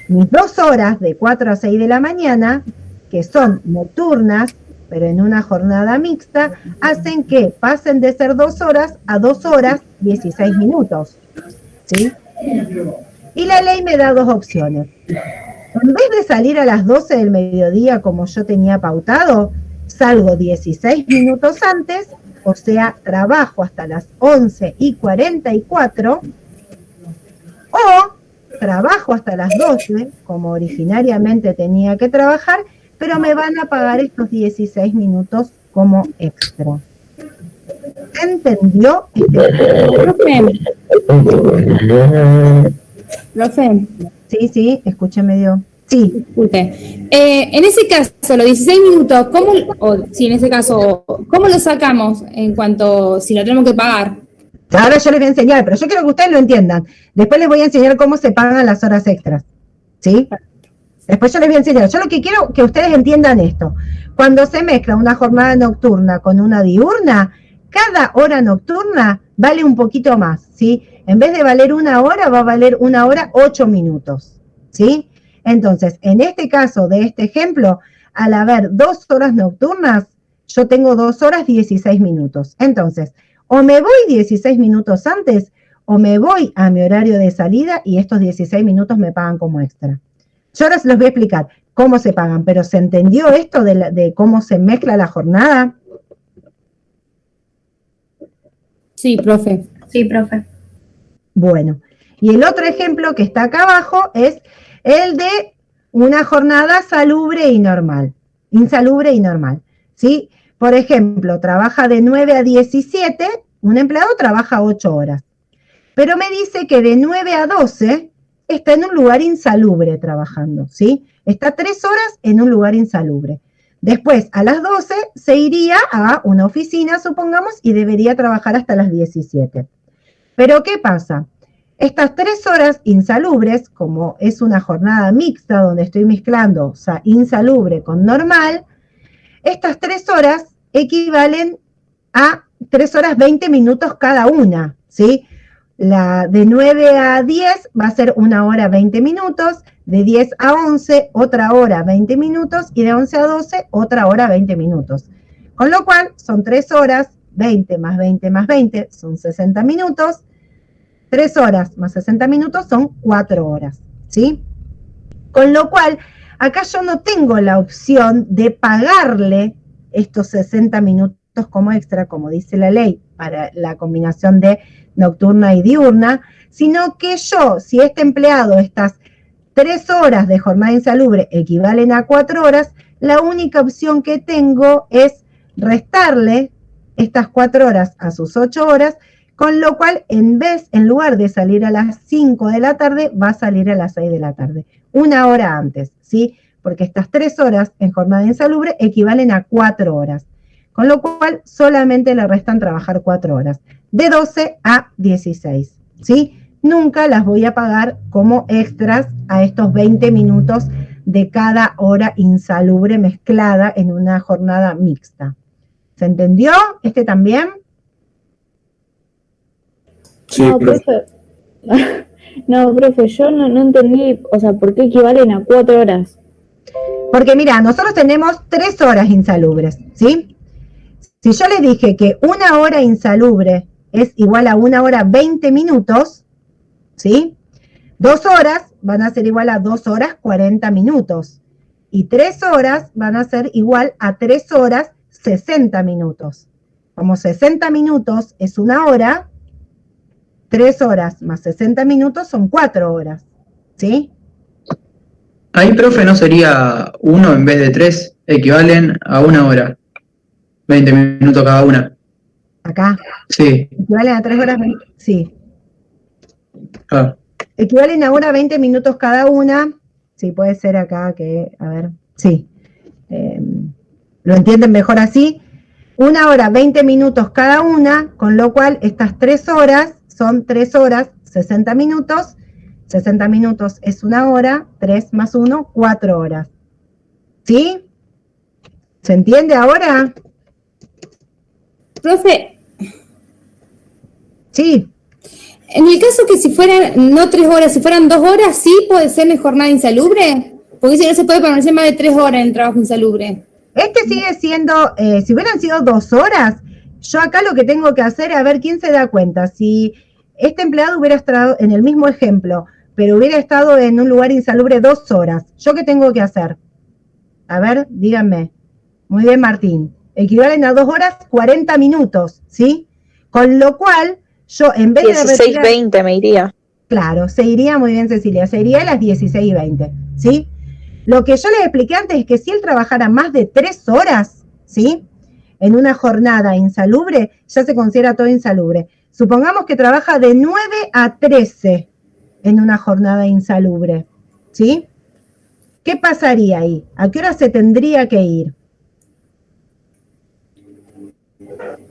Mis 2 horas de 4 a 6 de la mañana, que son nocturnas, pero en una jornada mixta, hacen que pasen de ser 2 horas a 2 horas 16 minutos, ¿sí? Y la ley me da 2 opciones. En vez de salir a las 12 del mediodía como yo tenía pautado, salgo 16 minutos antes, o sea, trabajo hasta las 11:44, o trabajo hasta las 12, como originariamente tenía que trabajar, pero me van a pagar estos 16 minutos como extra. ¿Entendió? Profe. Sí, escúcheme yo. Sí. Disculpe. En ese caso, los 16 minutos, ¿cómo lo sacamos en cuanto si lo tenemos que pagar? Ahora yo les voy a enseñar, pero yo quiero que ustedes lo entiendan. Después les voy a enseñar cómo se pagan las horas extras, ¿sí? Después yo les voy a enseñar. Yo lo que quiero que ustedes entiendan esto. Cuando se mezcla una jornada nocturna con una diurna, cada hora nocturna vale un poquito más, ¿sí? En vez de valer 1 hora, va a valer 1 hora 8 minutos, ¿sí? Entonces, en este caso de este ejemplo, al haber 2 horas nocturnas, yo tengo 2 horas 16 minutos. Entonces, o me voy 16 minutos antes, o me voy a mi horario de salida y estos 16 minutos me pagan como extra. Yo ahora se los voy a explicar cómo se pagan, pero ¿se entendió esto de cómo se mezcla la jornada? Sí, profe. Sí, profe. Bueno, y el otro ejemplo que está acá abajo es el de una jornada salubre y normal, insalubre y normal, ¿sí? Por ejemplo, trabaja de 9 a 17, un empleado trabaja 8 horas, pero me dice que de 9 a 12 está en un lugar insalubre trabajando, ¿sí? Está 3 horas en un lugar insalubre. Después, a las 12, se iría a una oficina, supongamos, y debería trabajar hasta las 17. Pero, ¿qué pasa? Estas 3 horas insalubres, como es una jornada mixta donde estoy mezclando, o sea, insalubre con normal, estas 3 horas equivalen a 3 horas 20 minutos cada una, ¿sí? La de 9 a 10 va a ser 1 hora 20 minutos, de 10 a 11 otra hora 20 minutos y de 11 a 12 otra hora 20 minutos. Con lo cual son 3 horas, 20 más 20 más 20 son 60 minutos, 3 horas más 60 minutos son 4 horas, ¿sí? Con lo cual, acá yo no tengo la opción de pagarle estos 60 minutos como extra, como dice la ley, para la combinación de nocturna y diurna, sino que yo, si este empleado, estas 3 horas de jornada insalubre equivalen a 4 horas, la única opción que tengo es restarle estas 4 horas a sus 8 horas, con lo cual en lugar de salir a las 5 de la tarde, va a salir a las 6 de la tarde, 1 hora antes, ¿sí? Porque estas 3 horas en jornada insalubre equivalen a 4 horas, con lo cual solamente le restan trabajar 4 horas, de 12 a 16, ¿sí? Nunca las voy a pagar como extras a estos 20 minutos de cada hora insalubre mezclada en una jornada mixta. ¿Se entendió? ¿Este también? Sí, No, profe. No, profe, yo no entendí, o sea, ¿por qué equivalen a 4 horas? Porque mira, nosotros tenemos 3 horas insalubres, ¿sí? Si yo les dije que 1 hora insalubre es igual a 1 hora 20 minutos, ¿sí? 2 horas van a ser igual a 2 horas 40 minutos. Y 3 horas van a ser igual a 3 horas 60 minutos. Como 60 minutos es 1 hora, 3 horas más 60 minutos son 4 horas, ¿sí? Ahí, profe, ¿no sería 1 en vez de 3? Equivalen a 1 hora. 20 minutos cada una. Acá. Sí. Equivalen a 3 horas, sí. Ah. Equivalen a 20 minutos cada una. Sí, puede ser acá que, a ver, sí. ¿Lo entienden mejor así? 1 hora, 20 minutos cada una, con lo cual estas 3 horas son 3 horas, 60 minutos. 60 minutos es 1 hora, 3 más 1, 4 horas. ¿Sí? ¿Se entiende ahora? Profe, Sí. en el caso que si fueran no 3 horas, si fueran 2 horas, ¿sí puede ser en jornada insalubre? Porque si no se puede permanecer más de 3 horas en el trabajo insalubre. Este sigue siendo, si hubieran sido 2 horas, yo acá lo que tengo que hacer es a ver quién se da cuenta. Si este empleado hubiera estado en el mismo ejemplo, pero hubiera estado en un lugar insalubre 2 horas, ¿yo qué tengo que hacer? A ver, díganme. Muy bien, Martín. Equivalen a 2 horas 40 minutos, ¿sí? Con lo cual, yo en vez de 16:20 me iría. Claro, se iría, muy bien, Cecilia, se iría a las 16:20, ¿sí? Lo que yo les expliqué antes es que si él trabajara más de 3 horas, ¿sí? En una jornada insalubre, ya se considera todo insalubre. Supongamos que trabaja de 9 a 13 en una jornada insalubre, ¿sí? ¿Qué pasaría ahí? ¿A qué hora se tendría que ir?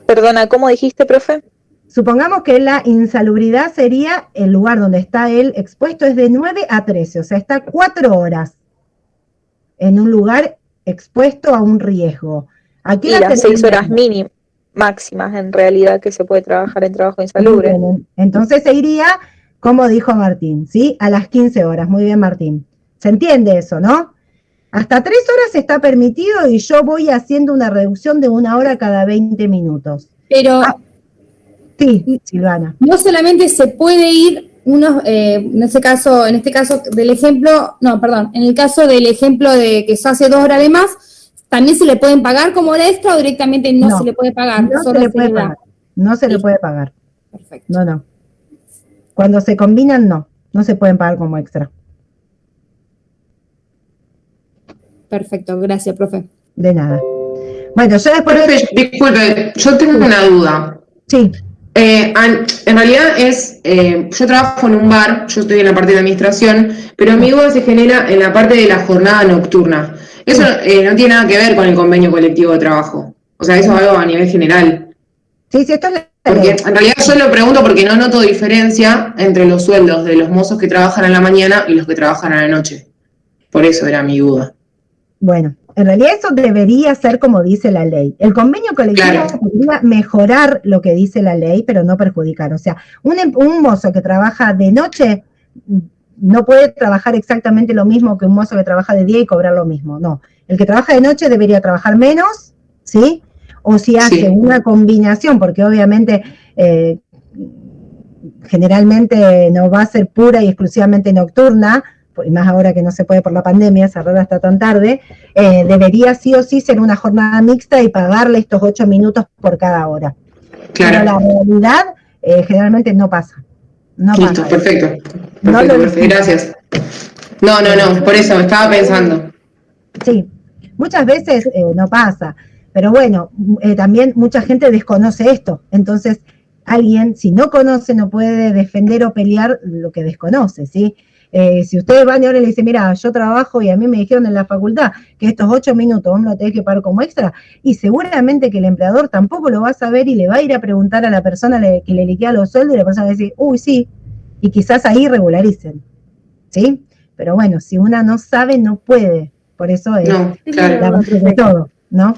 Perdona, ¿cómo dijiste, profe? Supongamos que la insalubridad sería el lugar donde está él expuesto, es de 9 a 13, o sea, está 4 horas en un lugar expuesto a un riesgo. ¿A qué Y hora las 6 tendría? horas mínimas, máximas en realidad que se puede trabajar en trabajo insalubre. Muy bien. Entonces se iría, como dijo Martín, ¿sí? A las 15 horas. Muy bien, Martín. ¿Se entiende eso, no? Hasta 3 horas está permitido y yo voy haciendo una reducción de 1 hora cada 20 minutos. Pero Sí, Silvana. no solamente se puede ir unos, en este caso del ejemplo, no, perdón, en el caso del ejemplo de que se hace 2 horas de más, ¿también se le pueden pagar como hora extra o directamente no se le puede pagar? No Solo se le puede da. pagar. No se le Listo. puede pagar. Perfecto. No. Cuando se combinan, no se pueden pagar como extra. Perfecto, gracias, profe. De nada. Bueno, yo después... Profe, disculpe, yo tengo una duda. Sí. En realidad yo trabajo en un bar, yo estoy en la parte de administración, pero mi duda se genera en la parte de la jornada nocturna. Eso no tiene nada que ver con el convenio colectivo de trabajo. O sea, eso es algo a nivel general. Sí, esto es porque en realidad yo lo pregunto porque no noto diferencia entre los sueldos de los mozos que trabajan a la mañana y los que trabajan a la noche. Por eso era mi duda. Bueno, en realidad eso debería ser como dice la ley. El convenio colectivo podría mejorar lo que dice la ley, pero no perjudicar. O sea, un mozo que trabaja de noche no puede trabajar exactamente lo mismo que un mozo que trabaja de día y cobrar lo mismo. No, el que trabaja de noche debería trabajar menos, ¿sí? O si hace una combinación, porque obviamente generalmente no va a ser pura y exclusivamente nocturna, y más ahora que no se puede por la pandemia cerrar hasta tan tarde, debería sí o sí ser una jornada mixta y pagarle estos 8 minutos por cada hora. Claro. Pero la realidad generalmente no pasa. No listo, pasa. Perfecto, gracias. No, por eso estaba pensando. Sí, muchas veces no pasa, pero bueno, también mucha gente desconoce esto, entonces alguien, si no conoce, no puede defender o pelear lo que desconoce, ¿sí? Si ustedes van y ahora le dicen, mira, yo trabajo y a mí me dijeron en la facultad que estos 8 minutos vos me lo tenés que pagar como extra, y seguramente que el empleador tampoco lo va a saber y le va a ir a preguntar a la persona que le liquida los sueldos y la persona va a decir, uy, sí, y quizás ahí regularicen, ¿sí? Pero bueno, si una no sabe, no puede, por eso es la base de todo, ¿no?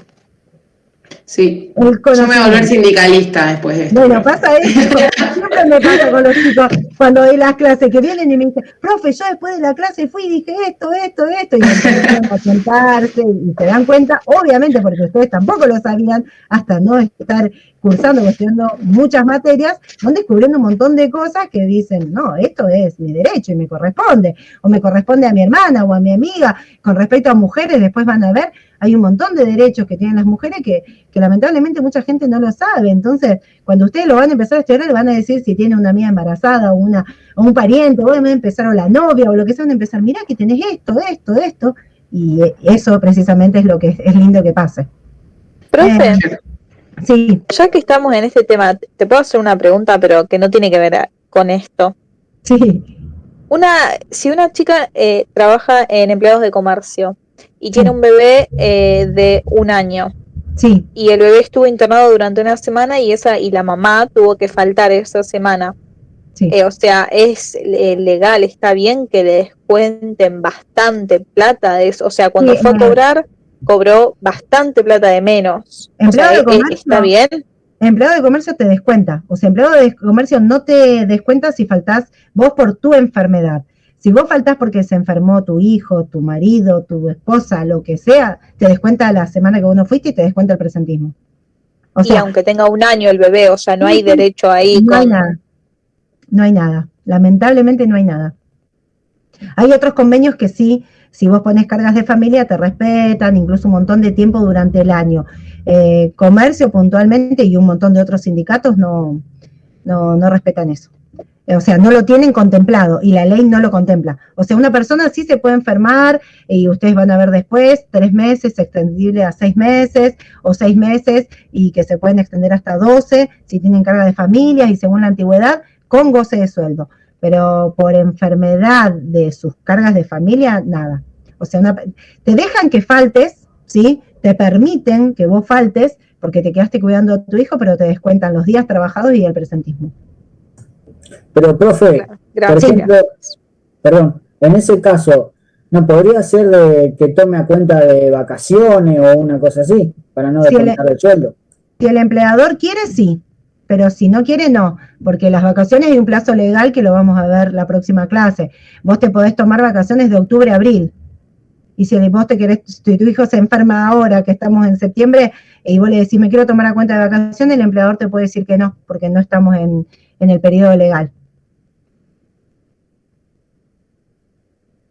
Sí, yo me voy a volver sindicalista después de esto. Bueno, pasa eso, siempre me pasa con los chicos cuando doy las clases que vienen y me dicen, profe, yo después de la clase fui y dije esto, y empiezan a sentarse y se dan cuenta, obviamente porque ustedes tampoco lo sabían, hasta no estar cursando, estudiando muchas materias, van descubriendo un montón de cosas que dicen, no, esto es mi derecho y me corresponde, o me corresponde a mi hermana o a mi amiga. Con respecto a mujeres, después van a ver, hay un montón de derechos que tienen las mujeres que lamentablemente mucha gente no lo sabe. Entonces, cuando ustedes lo van a empezar a estudiar, le van a decir si tiene una amiga embarazada o un pariente, o van a empezar o la novia o lo que sea, van a empezar, mirá que tenés esto, y eso precisamente es lo que es lindo que pase. Profe, sí. Ya que estamos en este tema, te puedo hacer una pregunta, pero que no tiene que ver con esto. Sí. Si una chica trabaja en empleados de comercio y tiene un bebé de 1 año, sí, y el bebé estuvo internado durante una semana y la mamá tuvo que faltar esa semana, sí. O sea, ¿es legal, está bien que le descuenten bastante plata de eso? O sea, cuando fue a cobrar, cobró bastante plata de menos. ¿Empleado de comercio? ¿Está bien? Empleado de comercio te descuenta. O sea, empleado de comercio no te descuenta si faltás vos por tu enfermedad. Si vos faltás porque se enfermó tu hijo, tu marido, tu esposa, lo que sea, te descuenta la semana que vos no fuiste y te descuenta el presentismo. O sea, aunque tenga 1 año el bebé, o sea, no hay derecho ahí. No hay nada. No hay nada. Lamentablemente no hay nada. Hay otros convenios que sí, si vos pones cargas de familia, te respetan, incluso un montón de tiempo durante el año. Comercio puntualmente y un montón de otros sindicatos no respetan eso. O sea, no lo tienen contemplado y la ley no lo contempla. O sea, una persona sí se puede enfermar y ustedes van a ver después 3 meses, extendible a 6 meses o 6 meses y que se pueden extender hasta 12 si tienen carga de familia y según la antigüedad con goce de sueldo. Pero por enfermedad de sus cargas de familia, nada. O sea, te dejan que faltes, ¿sí? Te permiten que vos faltes porque te quedaste cuidando a tu hijo, pero te descuentan los días trabajados y el presentismo. Pero, profe, por ejemplo, perdón, en ese caso, ¿no podría ser de que tome a cuenta de vacaciones o una cosa así, para no descontar el sueldo? Si el empleador quiere, sí, pero si no quiere, no, porque las vacaciones hay un plazo legal que lo vamos a ver la próxima clase. Vos te podés tomar vacaciones de octubre a abril. Y si vos te querés, si tu hijo se enferma ahora, que estamos en septiembre, y vos le decís, me quiero tomar a cuenta de vacaciones, el empleador te puede decir que no, porque no estamos en el periodo legal.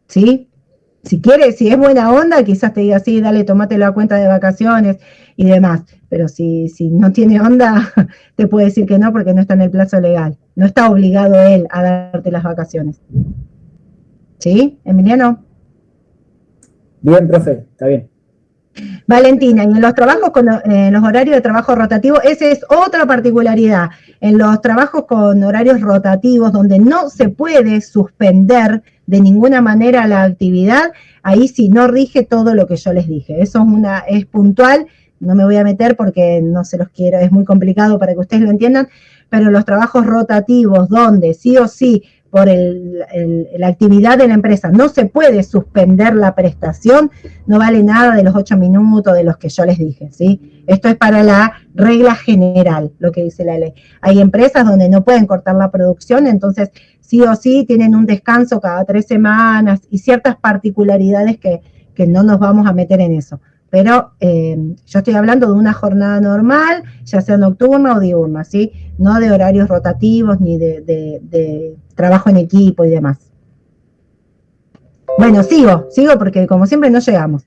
¿Sí? Si quiere, si es buena onda, quizás te diga, sí, dale, tómatelo a cuenta de vacaciones y demás. Pero si no tiene onda, te puede decir que no, porque no está en el plazo legal. No está obligado él a darte las vacaciones. ¿Sí, Emiliano? Bien, profe, está bien. Valentina, y en los trabajos con los horarios de trabajo rotativo, esa es otra particularidad. En los trabajos con horarios rotativos, donde no se puede suspender de ninguna manera la actividad, ahí sí no rige todo lo que yo les dije. Eso es puntual, no me voy a meter porque no se los quiero, es muy complicado para que ustedes lo entiendan, pero los trabajos rotativos donde sí o sí por la actividad de la empresa no se puede suspender la prestación, no vale nada de los 8 minutos de los que yo les dije, ¿sí? Esto es para la regla general, lo que dice la ley. Hay empresas donde no pueden cortar la producción, entonces sí o sí tienen un descanso cada 3 semanas y ciertas particularidades que no nos vamos a meter en eso. Pero yo estoy hablando de una jornada normal, ya sea nocturna o diurna, ¿sí? No de horarios rotativos ni de trabajo en equipo y demás. Bueno, sigo porque como siempre no llegamos.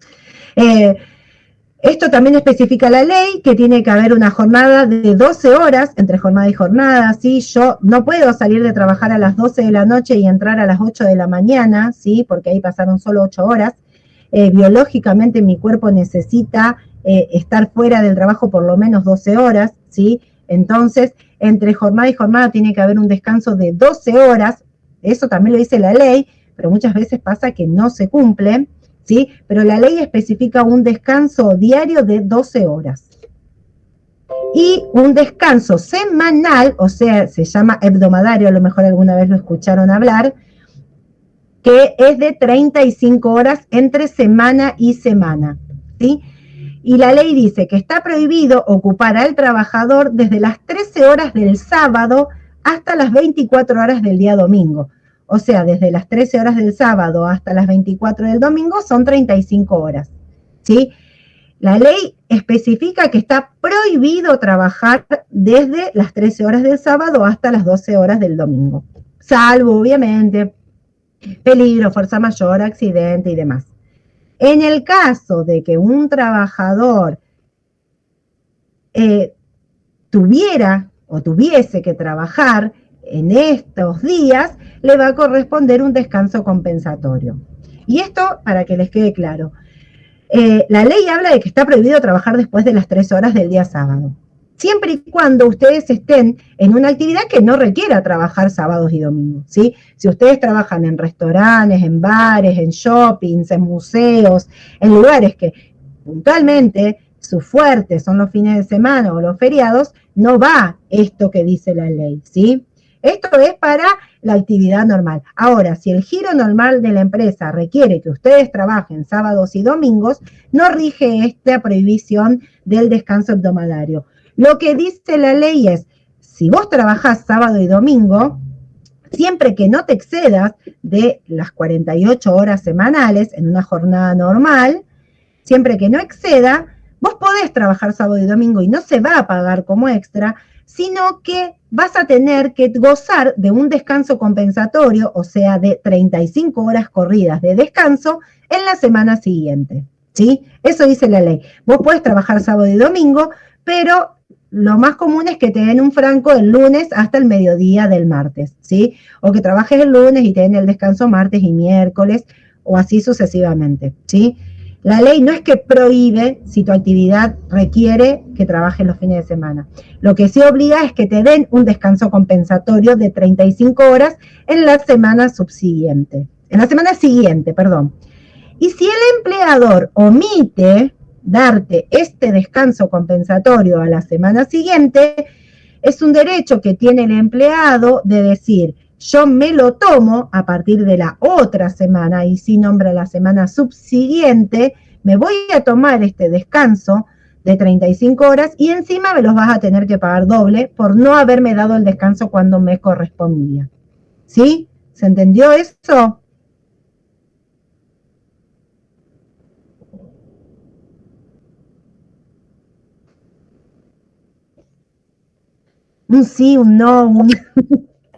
Esto también especifica la ley, que tiene que haber una jornada de 12 horas, entre jornada y jornada, ¿sí? Yo no puedo salir de trabajar a las 12 de la noche y entrar a las 8 de la mañana, ¿sí? Porque ahí pasaron solo 8 horas. Biológicamente mi cuerpo necesita estar fuera del trabajo por lo menos 12 horas, ¿sí? Entonces, entre jornada y jornada tiene que haber un descanso de 12 horas, eso también lo dice la ley, pero muchas veces pasa que no se cumple, ¿sí? Pero la ley especifica un descanso diario de 12 horas. Y un descanso semanal, o sea, se llama hebdomadario, a lo mejor alguna vez lo escucharon hablar, que es de 35 horas entre semana y semana, ¿sí? Y la ley dice que está prohibido ocupar al trabajador desde las 13 horas del sábado hasta las 24 horas del día domingo. O sea, desde las 13 horas del sábado hasta las 24 del domingo son 35 horas, ¿sí? La ley especifica que está prohibido trabajar desde las 13 horas del sábado hasta las 12 horas del domingo, salvo, obviamente, peligro, fuerza mayor, accidente y demás. En el caso de que un trabajador tuviera o tuviese que trabajar en estos días, le va a corresponder un descanso compensatorio. Y esto, para que les quede claro, la ley habla de que está prohibido trabajar después de las 13 horas del día sábado, siempre y cuando ustedes estén en una actividad que no requiera trabajar sábados y domingos, ¿sí? Si ustedes trabajan en restaurantes, en bares, en shoppings, en museos, en lugares que puntualmente su fuerte son los fines de semana o los feriados, no va esto que dice la ley, ¿sí? Esto es para la actividad normal. Ahora, si el giro normal de la empresa requiere que ustedes trabajen sábados y domingos, no rige esta prohibición del descanso hebdomadario. Lo que dice la ley es, si vos trabajás sábado y domingo, siempre que no te excedas de las 48 horas semanales en una jornada normal, siempre que no exceda, vos podés trabajar sábado y domingo y no se va a pagar como extra, sino que vas a tener que gozar de un descanso compensatorio, o sea, de 35 horas corridas de descanso en la semana siguiente, ¿sí? Eso dice la ley. Vos podés trabajar sábado y domingo, pero lo más común es que te den un franco el lunes hasta el mediodía del martes, ¿sí? O que trabajes el lunes y te den el descanso martes y miércoles, o así sucesivamente, ¿sí? La ley no es que prohíbe si tu actividad requiere que trabajes los fines de semana. Lo que sí obliga es que te den un descanso compensatorio de 35 horas en la semana subsiguiente. En la semana siguiente, perdón. Y si el empleador omite darte este descanso compensatorio a la semana siguiente, es un derecho que tiene el empleado de decir, yo me lo tomo a partir de la otra semana, y si nombra la semana subsiguiente, me voy a tomar este descanso de 35 horas y encima me los vas a tener que pagar doble por no haberme dado el descanso cuando me correspondía. ¿Sí? ¿Se entendió eso? Un sí, un no, un...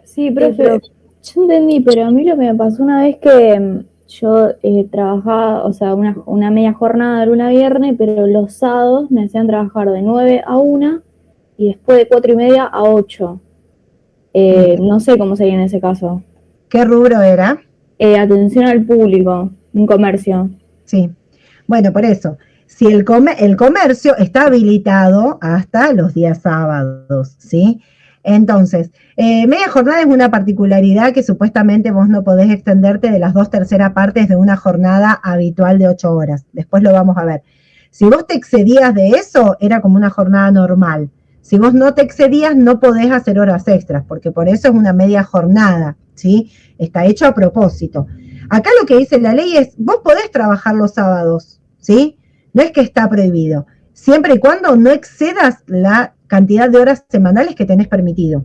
Sí, profe, yo entendí, pero a mí lo que me pasó una vez que yo trabajaba, o sea, una media jornada de lunes a viernes, pero los sábados me hacían trabajar de 9 a 1 y después de 4:30 a 8. No sé cómo sería en ese caso. ¿Qué rubro era? Atención al público, un comercio. Sí. Bueno, por eso, si el comercio está habilitado hasta los días sábados, ¿sí? Entonces, media jornada es una particularidad que supuestamente vos no podés extenderte de las 2/3 partes de una jornada habitual de 8 horas. Después lo vamos a ver. Si vos te excedías de eso, era como una jornada normal. Si vos no te excedías, no podés hacer horas extras, porque por eso es una media jornada, ¿sí? Está hecho a propósito. Acá lo que dice la ley es, vos podés trabajar los sábados, ¿sí? No es que está prohibido, siempre y cuando no excedas la cantidad de horas semanales que tenés permitido.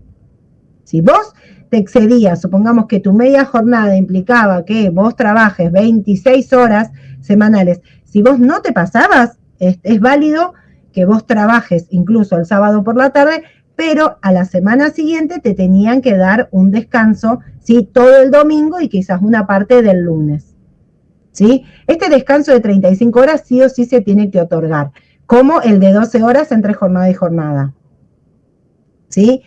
Si vos te excedías, supongamos que tu media jornada implicaba que vos trabajes 26 horas semanales, si vos no te pasabas, es válido que vos trabajes incluso el sábado por la tarde, pero a la semana siguiente te tenían que dar un descanso, ¿sí? Todo el domingo y quizás una parte del lunes, ¿sí? Este descanso de 35 horas sí o sí se tiene que otorgar, como el de 12 horas entre jornada y jornada, ¿sí?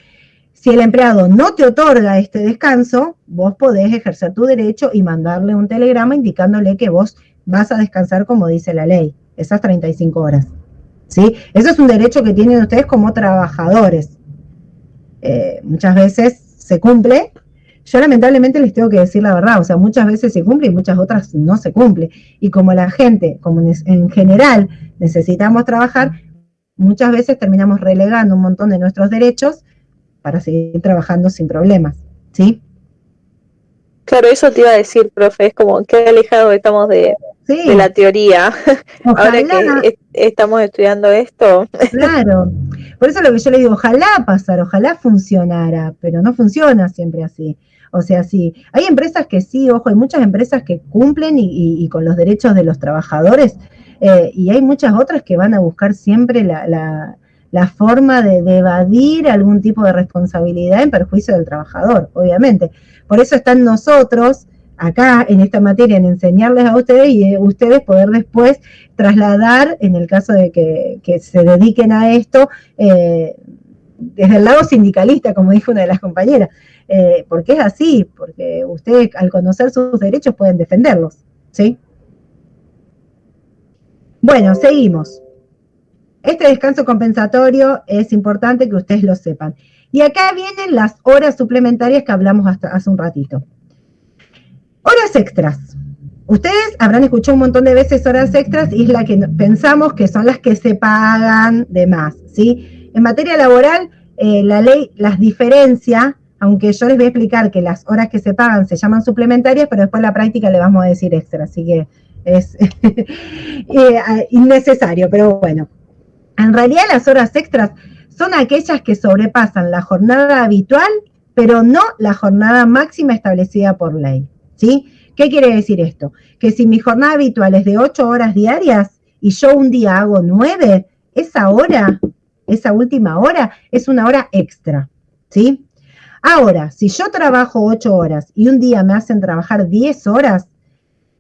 Si el empleado no te otorga este descanso, vos podés ejercer tu derecho y mandarle un telegrama indicándole que vos vas a descansar como dice la ley, esas 35 horas. ¿Sí? Eso es un derecho que tienen ustedes como trabajadores. Muchas veces se cumple. Yo lamentablemente les tengo que decir la verdad, o sea, muchas veces se cumple y muchas otras no se cumple. Y como la gente, como en general necesitamos trabajar, muchas veces terminamos relegando un montón de nuestros derechos para seguir trabajando sin problemas, ¿sí? Claro, eso te iba a decir, profe, es como qué alejado estamos de la teoría. Ojalá, ahora que estamos estudiando esto. Claro, por eso lo que yo le digo, ojalá pasara, ojalá funcionara, pero no funciona siempre así. O sea, sí, hay empresas que sí, ojo, hay muchas empresas que cumplen y con los derechos de los trabajadores, y hay muchas otras que van a buscar siempre la forma de evadir algún tipo de responsabilidad en perjuicio del trabajador, obviamente. Por eso están nosotros acá en esta materia, en enseñarles a ustedes y ustedes poder después trasladar, en el caso de que se dediquen a esto, desde el lado sindicalista, como dijo una de las compañeras, porque es así, porque ustedes al conocer sus derechos pueden defenderlos, ¿sí? Bueno, seguimos. Este descanso compensatorio es importante que ustedes lo sepan. Y acá vienen las horas suplementarias que hablamos hasta hace un ratito. Horas extras. Ustedes habrán escuchado un montón de veces horas extras y es la que pensamos que son las que se pagan de más, ¿sí? En materia laboral, la ley las diferencia, aunque yo les voy a explicar que las horas que se pagan se llaman suplementarias, pero después en la práctica le vamos a decir extra, así que es innecesario, pero bueno. En realidad las horas extras son aquellas que sobrepasan la jornada habitual, pero no la jornada máxima establecida por ley, ¿sí? ¿Qué quiere decir esto? Que si mi jornada habitual es de 8 horas diarias y yo un día hago 9, esa hora, esa última hora, es una hora extra, ¿sí? Ahora, si yo trabajo 8 horas y un día me hacen trabajar 10 horas,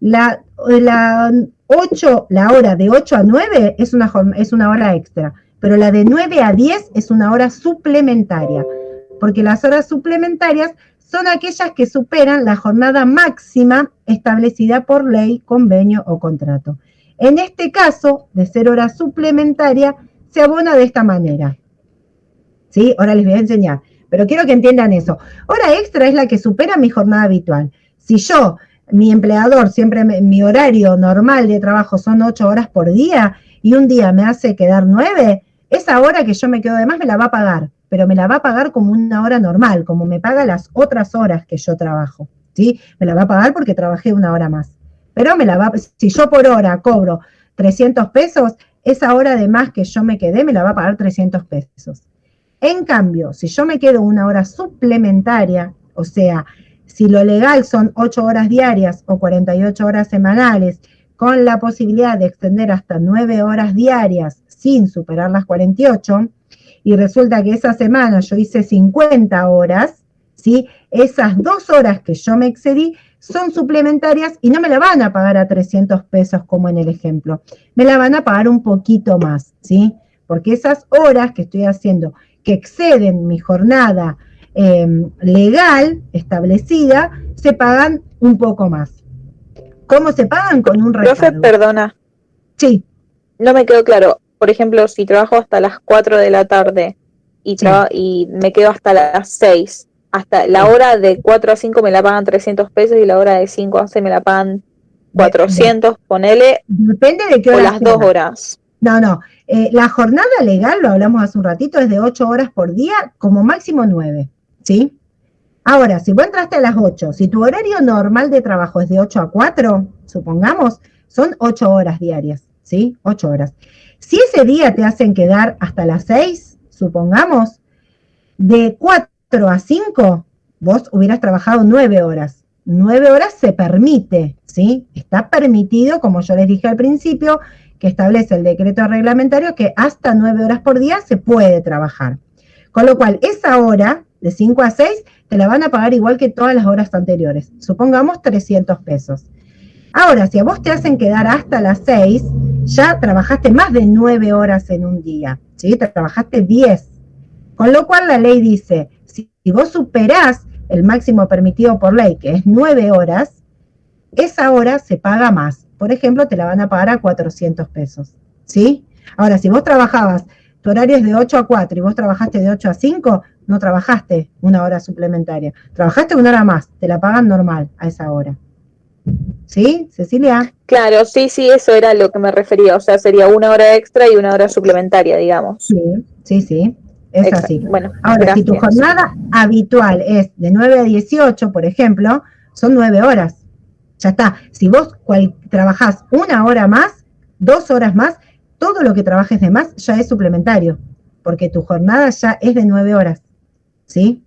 la hora de 8 a 9 es una hora extra, pero la de 9 a 10 es una hora suplementaria, porque las horas suplementarias son aquellas que superan la jornada máxima establecida por ley, convenio o contrato. En este caso, de ser hora suplementaria, se abona de esta manera. ¿Sí? Ahora les voy a enseñar, pero quiero que entiendan eso. Hora extra es la que supera mi jornada habitual. Si mi empleador, siempre mi horario normal de trabajo son 8 horas por día y un día me hace quedar 9, esa hora que yo me quedo de más me la va a pagar, pero me la va a pagar como una hora normal, como me paga las otras horas que yo trabajo, ¿sí? Me la va a pagar porque trabajé una hora más, pero si yo por hora cobro 300 pesos, esa hora de más que yo me quedé me la va a pagar 300 pesos. En cambio, si yo me quedo una hora suplementaria, o sea, si lo legal son 8 horas diarias o 48 horas semanales, con la posibilidad de extender hasta 9 horas diarias sin superar las 48, y resulta que esa semana yo hice 50 horas, ¿sí? Esas 2 horas que yo me excedí son suplementarias y no me la van a pagar a 300 pesos como en el ejemplo, me la van a pagar un poquito más, ¿sí? Porque esas horas que estoy haciendo que exceden mi jornada legal establecida, se pagan un poco más. ¿Cómo se pagan? Con un recargo. Profe, perdona. Sí. No me quedó claro. Por ejemplo, si trabajo hasta las 4 de la tarde y me quedo hasta las 6, hasta la hora de 4 a 5 me la pagan 300 pesos y la hora de 5 a 11 me la pagan 400, ponele. Depende de qué o hora las 2 horas. No. La jornada legal, lo hablamos hace un ratito, es de 8 horas por día, como máximo 9, ¿sí? Ahora, si vos entraste a las 8, si tu horario normal de trabajo es de 8 a 4, supongamos, son 8 horas diarias, ¿sí? 8 horas. Si ese día te hacen quedar hasta las 6, supongamos, de 4 a 5, vos hubieras trabajado 9 horas. 9 horas se permite, ¿sí? Está permitido, como yo les dije al principio, que establece el decreto reglamentario que hasta 9 horas por día se puede trabajar. Con lo cual, esa hora, de 5 a 6, te la van a pagar igual que todas las horas anteriores. Supongamos 300 pesos. Ahora, si a vos te hacen quedar hasta las 6, ya trabajaste más de 9 horas en un día, ¿sí? Trabajaste 10. Con lo cual la ley dice, si vos superás el máximo permitido por ley, que es 9 horas, esa hora se paga más. Por ejemplo, te la van a pagar a 400 pesos, ¿sí? Ahora, si vos trabajabas, tu horario es de 8 a 4 y vos trabajaste de 8 a 5, no trabajaste una hora suplementaria. Trabajaste una hora más, te la pagan normal a esa hora. ¿Sí, Cecilia? Claro, sí, eso era lo que me refería. O sea, sería una hora extra y una hora suplementaria, digamos. Sí. Es exacto. Así. Bueno, ahora, gracias. Si tu jornada habitual es de 9 a 18, por ejemplo, son 9 horas. Ya está. Si vos trabajás una hora más, 2 horas más, todo lo que trabajes de más ya es suplementario, porque tu jornada ya es de 9 horas. ¿Sí?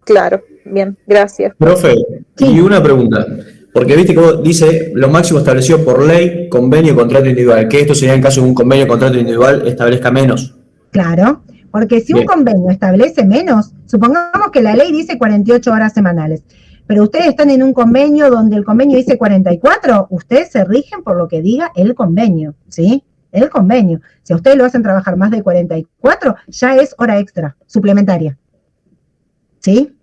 Claro, bien, gracias. Profe, y una pregunta, porque viste que dice lo máximo establecido por ley, convenio, contrato individual, que esto sería en caso de un convenio, contrato individual, establezca menos. Claro, porque si un convenio establece menos, supongamos que la ley dice 48 horas semanales, pero ustedes están en un convenio donde el convenio dice 44, ustedes se rigen por lo que diga el convenio, ¿sí? El convenio. Si a ustedes lo hacen trabajar más de 44, ya es hora extra, suplementaria. ¿Sí?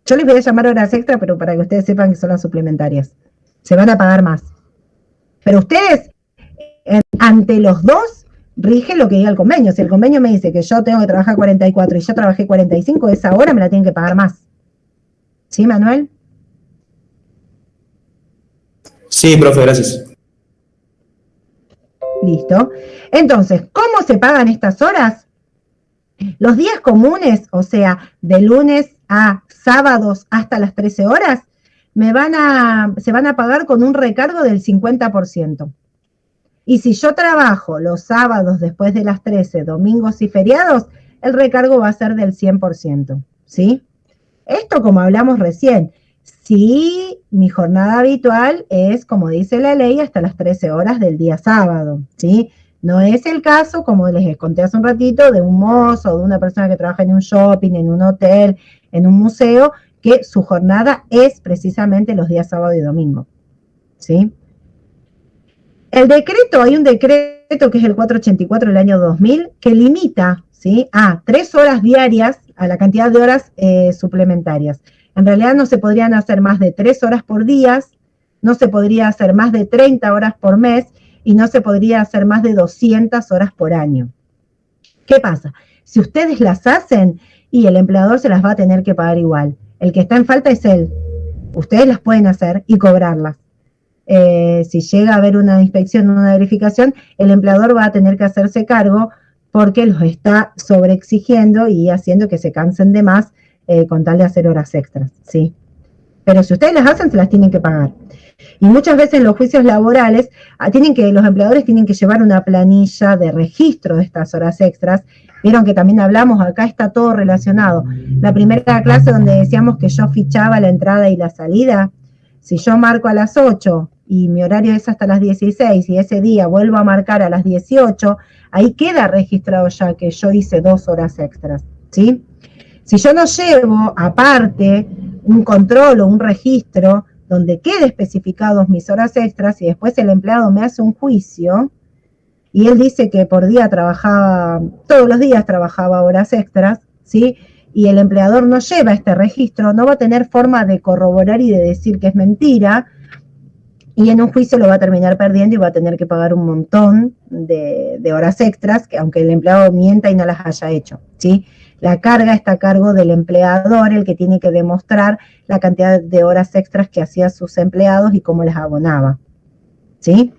Yo les voy a llamar horas extra, pero para que ustedes sepan que son las suplementarias. Se van a pagar más. Pero ustedes, ante los dos, rigen lo que diga el convenio. Si el convenio me dice que yo tengo que trabajar 44 y yo trabajé 45, esa hora me la tienen que pagar más. ¿Sí, Manuel? Sí, profe, gracias. Listo. Entonces, ¿cómo se pagan estas horas? Los días comunes, o sea, de lunes a sábados hasta las 13 horas, se van a pagar con un recargo del 50%. Y si yo trabajo los sábados después de las 13, domingos y feriados, el recargo va a ser del 100%, ¿sí? Esto como hablamos recién, si mi jornada habitual es, como dice la ley, hasta las 13 horas del día sábado, ¿sí? No es el caso, como les conté hace un ratito, de un mozo o de una persona que trabaja en un shopping, en un hotel, en un museo, que su jornada es precisamente los días sábado y domingo, ¿sí? El decreto, hay un decreto que es el 484 del año 2000, que limita, ¿sí?, a 3 horas diarias a la cantidad de horas suplementarias. En realidad no se podrían hacer más de 3 horas por día, no se podría hacer más de 30 horas por mes y no se podría hacer más de 200 horas por año. ¿Qué pasa? Si ustedes las hacen y el empleador se las va a tener que pagar igual. El que está en falta es él. Ustedes las pueden hacer y cobrarlas. Si llega a haber una inspección, una verificación, el empleador va a tener que hacerse cargo porque los está sobreexigiendo y haciendo que se cansen de más con tal de hacer horas extras, ¿sí? Pero si ustedes las hacen, se las tienen que pagar. Y muchas veces en los juicios laborales los empleadores tienen que llevar una planilla de registro de estas horas extras. Vieron que también hablamos, acá está todo relacionado. La primera clase donde decíamos que yo fichaba la entrada y la salida, si yo marco a las 8 y mi horario es hasta las 16 y ese día vuelvo a marcar a las 18, ahí queda registrado ya que yo hice 2 horas extras, ¿sí? Si yo no llevo aparte un control o un registro donde quede especificados mis horas extras y después el empleado me hace un juicio y él dice que por día todos los días trabajaba horas extras, ¿sí?, y el empleador no lleva este registro, no va a tener forma de corroborar y de decir que es mentira, y en un juicio lo va a terminar perdiendo y va a tener que pagar un montón de horas extras, que aunque el empleado mienta y no las haya hecho, ¿sí? La carga está a cargo del empleador, el que tiene que demostrar la cantidad de horas extras que hacía sus empleados y cómo les abonaba, ¿sí?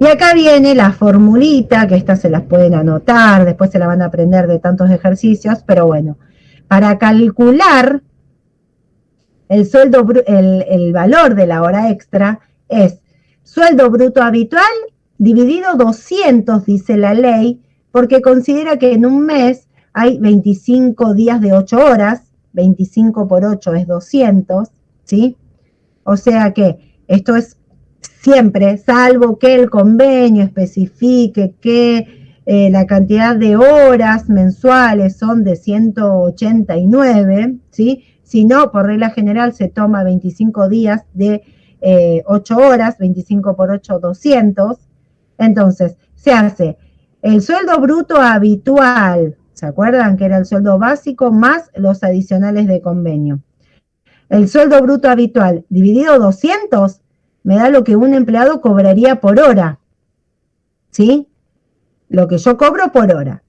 Y acá viene la formulita, que estas se las pueden anotar, después se la van a aprender de tantos ejercicios, pero bueno, para calcular el sueldo, el valor de la hora extra es sueldo bruto habitual dividido 200, dice la ley, porque considera que en un mes hay 25 días de 8 horas, 25 por 8 es 200, ¿sí? O sea que esto es siempre, salvo que el convenio especifique que la cantidad de horas mensuales son de 189, ¿sí? Si no, por regla general se toma 25 días de 8 horas, 25 por 8, 200. Entonces, se hace el sueldo bruto habitual, ¿se acuerdan que era el sueldo básico más los adicionales de convenio? El sueldo bruto habitual dividido 200 me da lo que un empleado cobraría por hora, ¿sí? Lo que yo cobro por hora.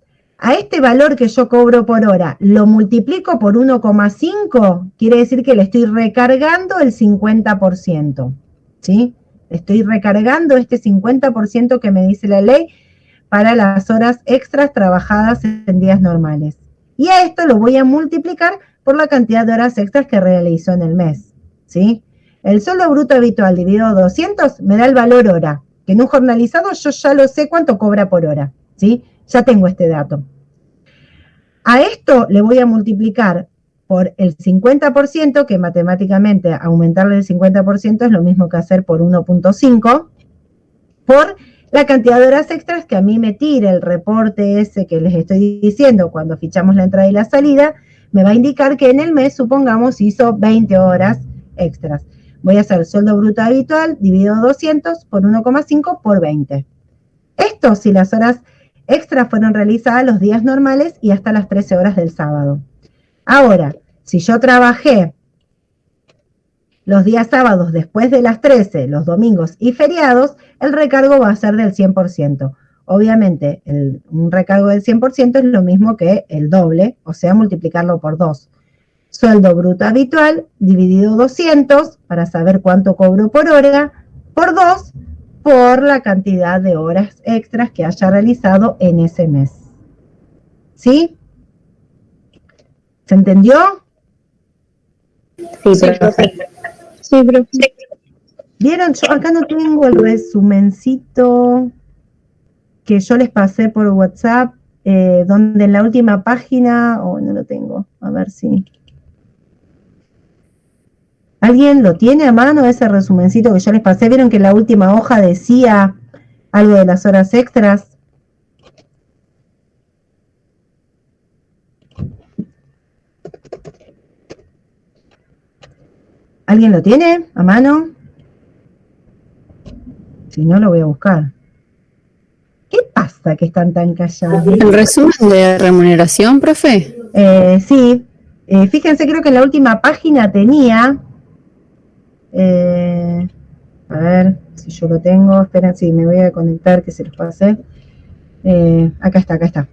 A este valor que yo cobro por hora, lo multiplico por 1,5, quiere decir que le estoy recargando el 50%, ¿sí? Estoy recargando este 50% que me dice la ley para las horas extras trabajadas en días normales. Y a esto lo voy a multiplicar por la cantidad de horas extras que realizó en el mes, ¿sí? El sueldo bruto habitual dividido 200 me da el valor hora, que en un jornalizado yo ya lo sé cuánto cobra por hora, ¿sí? Ya tengo este dato. A esto le voy a multiplicar por el 50%, que matemáticamente aumentarle el 50% es lo mismo que hacer por 1.5, por la cantidad de horas extras que a mí me tire el reporte ese que les estoy diciendo cuando fichamos la entrada y la salida, me va a indicar que en el mes, supongamos, hizo 20 horas extras. Voy a hacer el sueldo bruto habitual dividido 200 por 1,5 por 20. Esto si las horas extras fueron realizadas los días normales y hasta las 13 horas del sábado. Ahora, si yo trabajé los días sábados después de las 13, los domingos y feriados, el recargo va a ser del 100%. Obviamente, un recargo del 100% es lo mismo que el doble, o sea, multiplicarlo por 2. Sueldo bruto habitual dividido 200 para saber cuánto cobro por hora, por 2, por la cantidad de horas extras que haya realizado en ese mes. ¿Sí? ¿Se entendió? Sí, profe. Sí, profe. ¿Vieron? Yo acá no tengo el resumencito que yo les pasé por WhatsApp, donde en la última página, no lo tengo, a ver si... ¿Alguien lo tiene a mano, ese resumencito que yo les pasé? ¿Vieron que en la última hoja decía algo de las horas extras? ¿Alguien lo tiene a mano? Si no, lo voy a buscar. ¿Qué pasa que están tan callados? ¿El resumen de remuneración, profe? Sí. Fíjense, creo que en la última página tenía... a ver si yo lo tengo. Esperen, sí, me voy a conectar, que se los pasé. Acá está.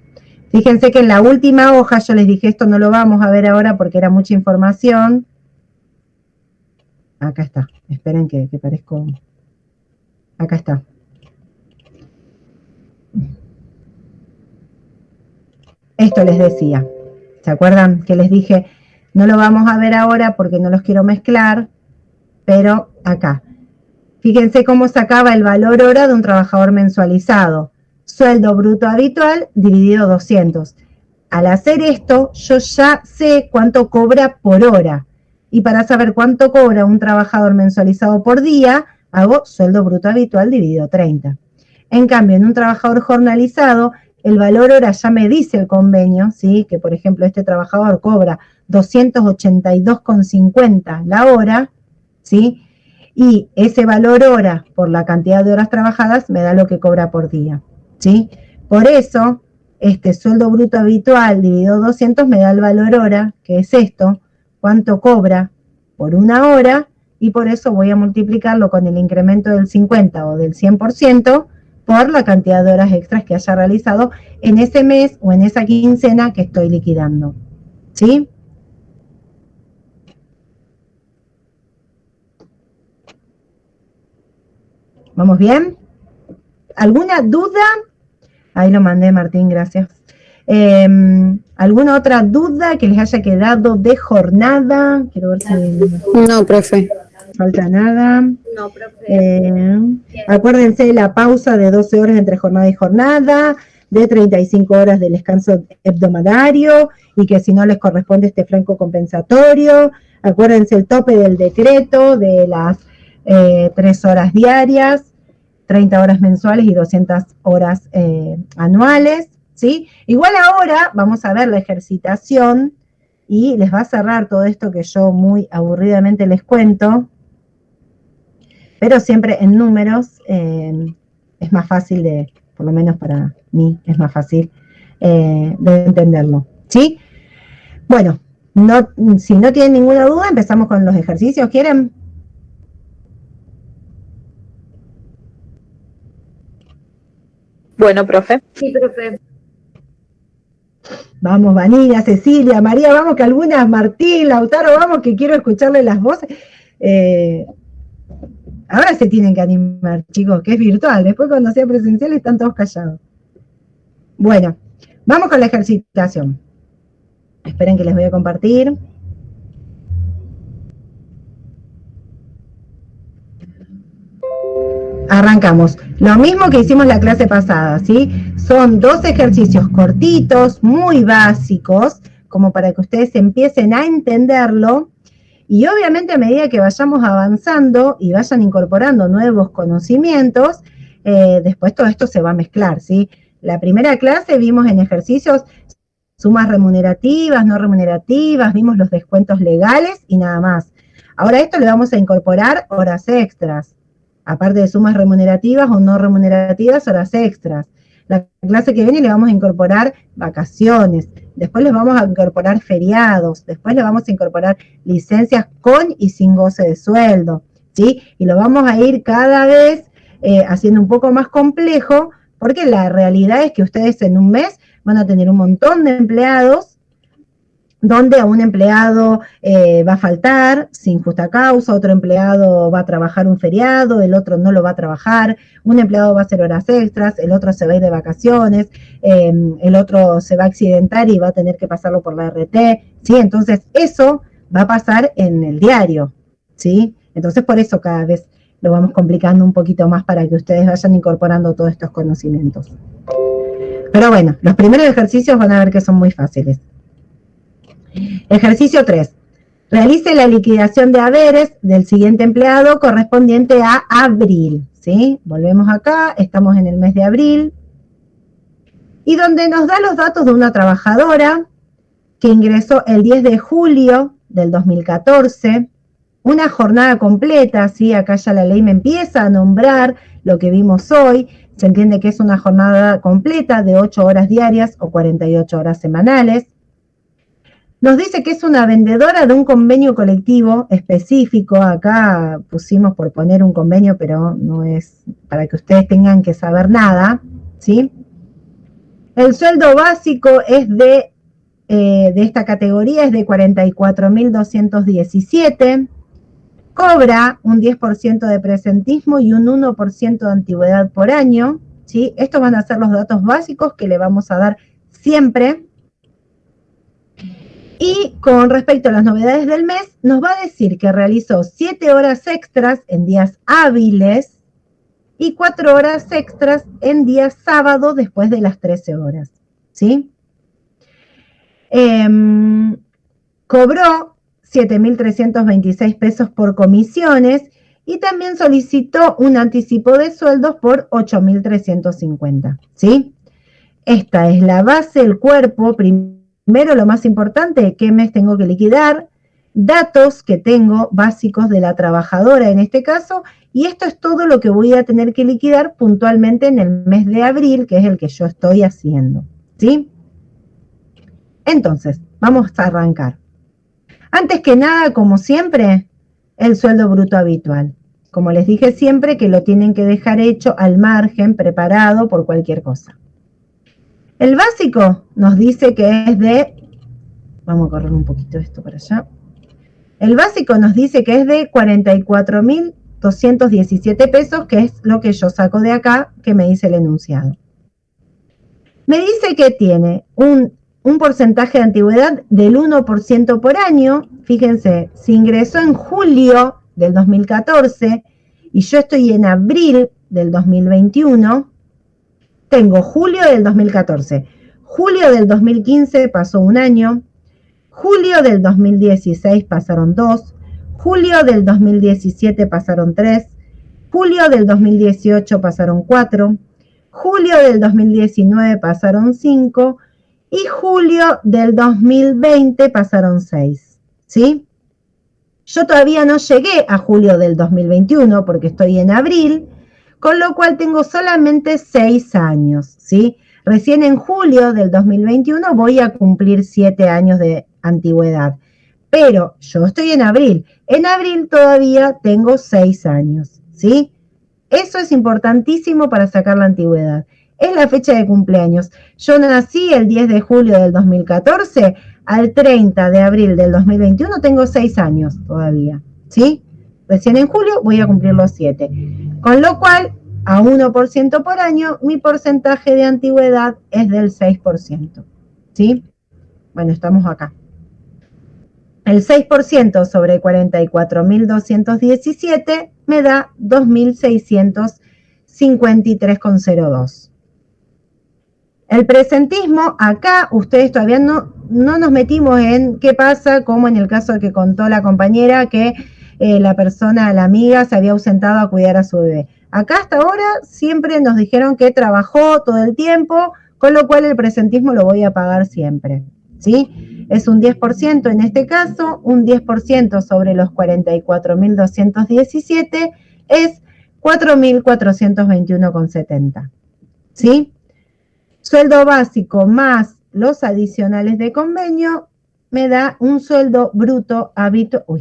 Fíjense que en la última hoja yo les dije, esto no lo vamos a ver ahora porque era mucha información. Acá está. Esperen que parezco... Acá está. Esto les decía. ¿Se acuerdan que les dije? No lo vamos a ver ahora porque no los quiero mezclar, pero acá. Fíjense cómo sacaba el valor hora de un trabajador mensualizado. Sueldo bruto habitual dividido 200. Al hacer esto, yo ya sé cuánto cobra por hora. Y para saber cuánto cobra un trabajador mensualizado por día, hago sueldo bruto habitual dividido 30. En cambio, en un trabajador jornalizado, el valor hora ya me dice el convenio, ¿sí? Que por ejemplo este trabajador cobra 282,50 la hora, ¿sí? Y ese valor hora por la cantidad de horas trabajadas me da lo que cobra por día, ¿sí? Por eso, este sueldo bruto habitual dividido 200 me da el valor hora, que es esto, cuánto cobra por una hora, y por eso voy a multiplicarlo con el incremento del 50 o del 100% por la cantidad de horas extras que haya realizado en ese mes o en esa quincena que estoy liquidando. ¿Sí? ¿Vamos bien? ¿Alguna duda? Ahí lo mandé, Martín, gracias. ¿Alguna otra duda que les haya quedado de jornada? Quiero ver si... No, profe. Falta nada. No, profe. Acuérdense de la pausa de 12 horas entre jornada y jornada, de 35 horas del descanso hebdomadario, y que si no les corresponde este franco compensatorio. Acuérdense el tope del decreto de las 3 horas diarias, 30 horas mensuales y 200 horas anuales, ¿sí? Igual ahora vamos a ver la ejercitación y les va a cerrar todo esto que yo muy aburridamente les cuento, pero siempre en números es más fácil de, por lo menos para mí, es más fácil de entenderlo, ¿sí? Bueno, si no tienen ninguna duda, empezamos con los ejercicios, ¿quieren? Bueno, profe. Sí, profe. Vamos, Vanilla, Cecilia, María, vamos que algunas, Martín, Lautaro, vamos que quiero escucharle las voces. Ahora se tienen que animar, chicos, que es virtual. Después cuando sea presencial están todos callados. Bueno, vamos con la ejercitación. Esperen que les voy a compartir. Arrancamos. Lo mismo que hicimos la clase pasada, ¿sí? Son 2 ejercicios cortitos, muy básicos, como para que ustedes empiecen a entenderlo. Y obviamente a medida que vayamos avanzando y vayan incorporando nuevos conocimientos, después todo esto se va a mezclar, ¿sí? La primera clase vimos en ejercicios sumas remunerativas, no remunerativas, vimos los descuentos legales y nada más. Ahora a esto le vamos a incorporar horas extras. Aparte de sumas remunerativas o no remunerativas, horas extras. La clase que viene le vamos a incorporar vacaciones, después les vamos a incorporar feriados, después le vamos a incorporar licencias con y sin goce de sueldo, ¿sí? Y lo vamos a ir cada vez haciendo un poco más complejo, porque la realidad es que ustedes en un mes van a tener un montón de empleados, donde a un empleado va a faltar sin justa causa, otro empleado va a trabajar un feriado, el otro no lo va a trabajar, un empleado va a hacer horas extras, el otro se va a ir de vacaciones, el otro se va a accidentar y va a tener que pasarlo por la RT, ¿sí? Entonces eso va a pasar en el diario, ¿sí? Entonces por eso cada vez lo vamos complicando un poquito más para que ustedes vayan incorporando todos estos conocimientos. Pero bueno, los primeros ejercicios van a ver que son muy fáciles. Ejercicio 3. Realice la liquidación de haberes del siguiente empleado correspondiente a abril, ¿sí? Volvemos acá, estamos en el mes de abril, y donde nos da los datos de una trabajadora que ingresó el 10 de julio del 2014, una jornada completa, ¿sí? Acá ya la ley me empieza a nombrar lo que vimos hoy, se entiende que es una jornada completa de 8 horas diarias o 48 horas semanales. Nos dice que es una vendedora de un convenio colectivo específico. Acá pusimos por poner un convenio, pero no es para que ustedes tengan que saber nada, ¿sí? El sueldo básico es de esta categoría es de 44.217. Cobra un 10% de presentismo y un 1% de antigüedad por año, ¿sí? Estos van a ser los datos básicos que le vamos a dar siempre. Y con respecto a las novedades del mes, nos va a decir que realizó 7 horas extras en días hábiles y 4 horas extras en días sábado después de las 13 horas, ¿sí? Cobró 7.326 pesos por comisiones y también solicitó un anticipo de sueldos por 8.350, ¿sí? Esta es la base, el cuerpo. Primero, lo más importante, ¿qué mes tengo que liquidar? Datos que tengo básicos de la trabajadora en este caso, y esto es todo lo que voy a tener que liquidar puntualmente en el mes de abril, que es el que yo estoy haciendo, ¿sí? Entonces, vamos a arrancar. Antes que nada, como siempre, el sueldo bruto habitual. Como les dije siempre, que lo tienen que dejar hecho al margen, preparado por cualquier cosa. El básico nos dice que es de, vamos a correr un poquito esto para allá. El básico nos dice que es de 44.217 pesos, que es lo que yo saco de acá, que me dice el enunciado. Me dice que tiene un porcentaje de antigüedad del 1% por año. Fíjense, se ingresó en julio del 2014 y yo estoy en abril del 2021. Tengo julio del 2014, julio del 2015 pasó un año, julio del 2016 pasaron 2, julio del 2017 pasaron 3, julio del 2018 pasaron 4, julio del 2019 pasaron 5 y julio del 2020 pasaron 6, ¿sí? Yo todavía no llegué a julio del 2021 porque estoy en abril, con lo cual tengo solamente 6 años, ¿sí? Recién en julio del 2021 voy a cumplir 7 años de antigüedad, pero yo estoy en abril todavía tengo 6 años, ¿sí? Eso es importantísimo para sacar la antigüedad. Es la fecha de cumpleaños. Yo nací el 10 de julio del 2014, al 30 de abril del 2021 tengo 6 años todavía, ¿sí? Recién en julio voy a cumplir los 7. Con lo cual, a 1% por año, mi porcentaje de antigüedad es del 6%, ¿sí? Bueno, estamos acá. El 6% sobre 44.217 me da 2.653,02. El presentismo, acá ustedes todavía no nos metimos en qué pasa, como en el caso que contó la compañera, que la persona, la amiga, se había ausentado a cuidar a su bebé. Acá hasta ahora siempre nos dijeron que trabajó todo el tiempo, con lo cual el presentismo lo voy a pagar siempre, ¿sí? Es un 10% en este caso, un 10% sobre los 44.217 es 4.421,70, ¿sí? Sueldo básico más los adicionales de convenio me da un sueldo bruto habitual,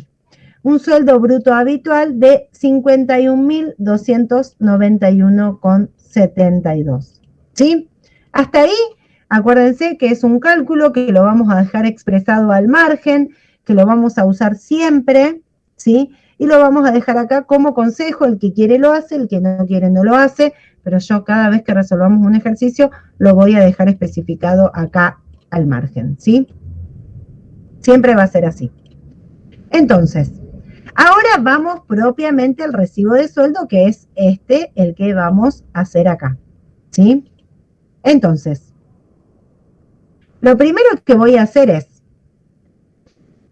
de 51.291,72, ¿sí? Hasta ahí, acuérdense que es un cálculo que lo vamos a dejar expresado al margen, que lo vamos a usar siempre, ¿sí? Y lo vamos a dejar acá como consejo, el que quiere lo hace, el que no quiere no lo hace, pero yo cada vez que resolvamos un ejercicio lo voy a dejar especificado acá al margen, ¿sí? Siempre va a ser así. Entonces, ahora vamos propiamente al recibo de sueldo, que es el que vamos a hacer acá, ¿sí? Entonces, lo primero que voy a hacer es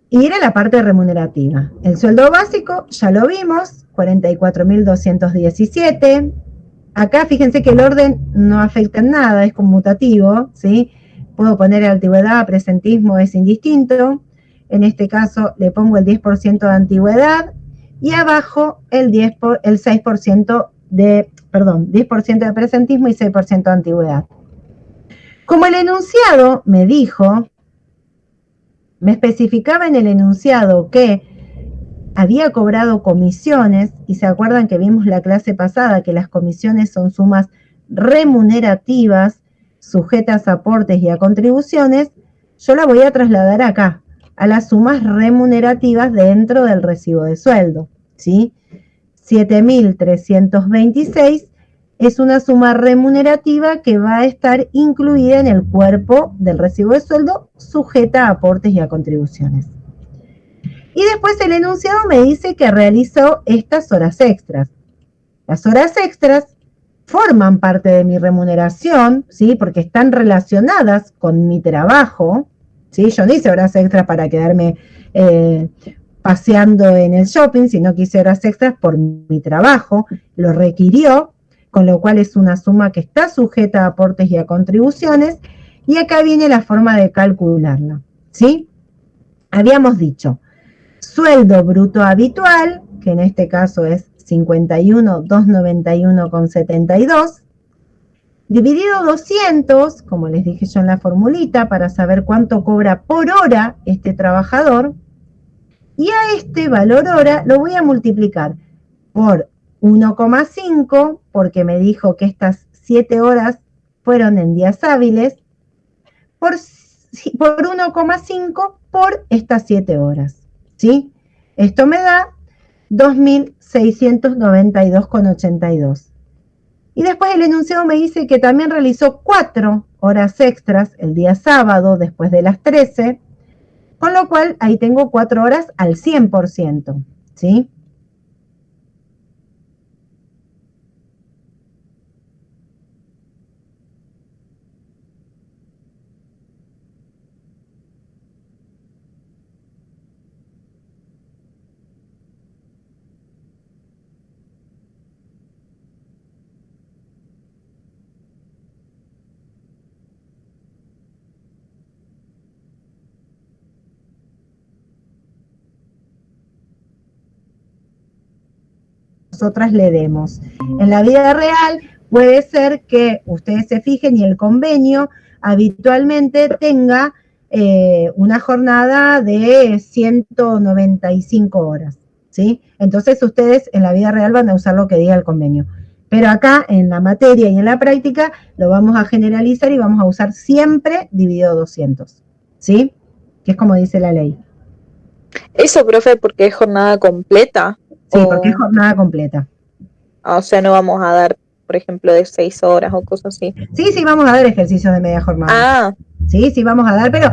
ir a la parte remunerativa. El sueldo básico, ya lo vimos, 44.217. Acá fíjense que el orden no afecta en nada, es conmutativo, ¿sí? Puedo poner antigüedad, presentismo, es indistinto. En este caso le pongo el 10% de antigüedad y abajo el 6% de, 10% de presentismo y 6% de antigüedad. Como el enunciado me dijo, me especificaba en el enunciado que había cobrado comisiones, y se acuerdan que vimos la clase pasada que las comisiones son sumas remunerativas, sujetas a aportes y a contribuciones, yo la voy a trasladar acá, a las sumas remunerativas dentro del recibo de sueldo, ¿sí? 7.326 es una suma remunerativa que va a estar incluida en el cuerpo del recibo de sueldo, sujeta a aportes y a contribuciones. Y después el enunciado me dice que realizó estas horas extras. Las horas extras forman parte de mi remuneración, ¿sí? Porque están relacionadas con mi trabajo, ¿sí? Yo no hice horas extras para quedarme paseando en el shopping, sino que hice horas extras por mi trabajo, lo requirió, con lo cual es una suma que está sujeta a aportes y a contribuciones, y acá viene la forma de calcularla, ¿sí? Habíamos dicho, sueldo bruto habitual, que en este caso es 51.291,72, dividido 200, como les dije yo en la formulita, para saber cuánto cobra por hora este trabajador, Y a este valor hora lo voy a multiplicar por 1,5, porque me dijo que estas 7 horas fueron en días hábiles, por 1,5 por estas 7 horas, ¿sí? Esto me da 2.692,82. Y después el enunciado me dice que también realizó 4 horas extras el día sábado después de las 13, con lo cual ahí tengo 4 horas al 100%, ¿sí? Nosotras le demos. En la vida real puede ser que ustedes se fijen y el convenio habitualmente tenga una jornada de 195 horas, ¿sí? Entonces ustedes en la vida real van a usar lo que diga el convenio. Pero acá en la materia y en la práctica lo vamos a generalizar y vamos a usar siempre dividido 200, ¿sí? Que es como dice la ley. Eso, profe, porque es jornada completa. Sí, porque es jornada completa. O sea, no vamos a dar, por ejemplo, de 6 horas o cosas así. Sí, vamos a dar ejercicios de media jornada. Ah. Sí, vamos a dar, pero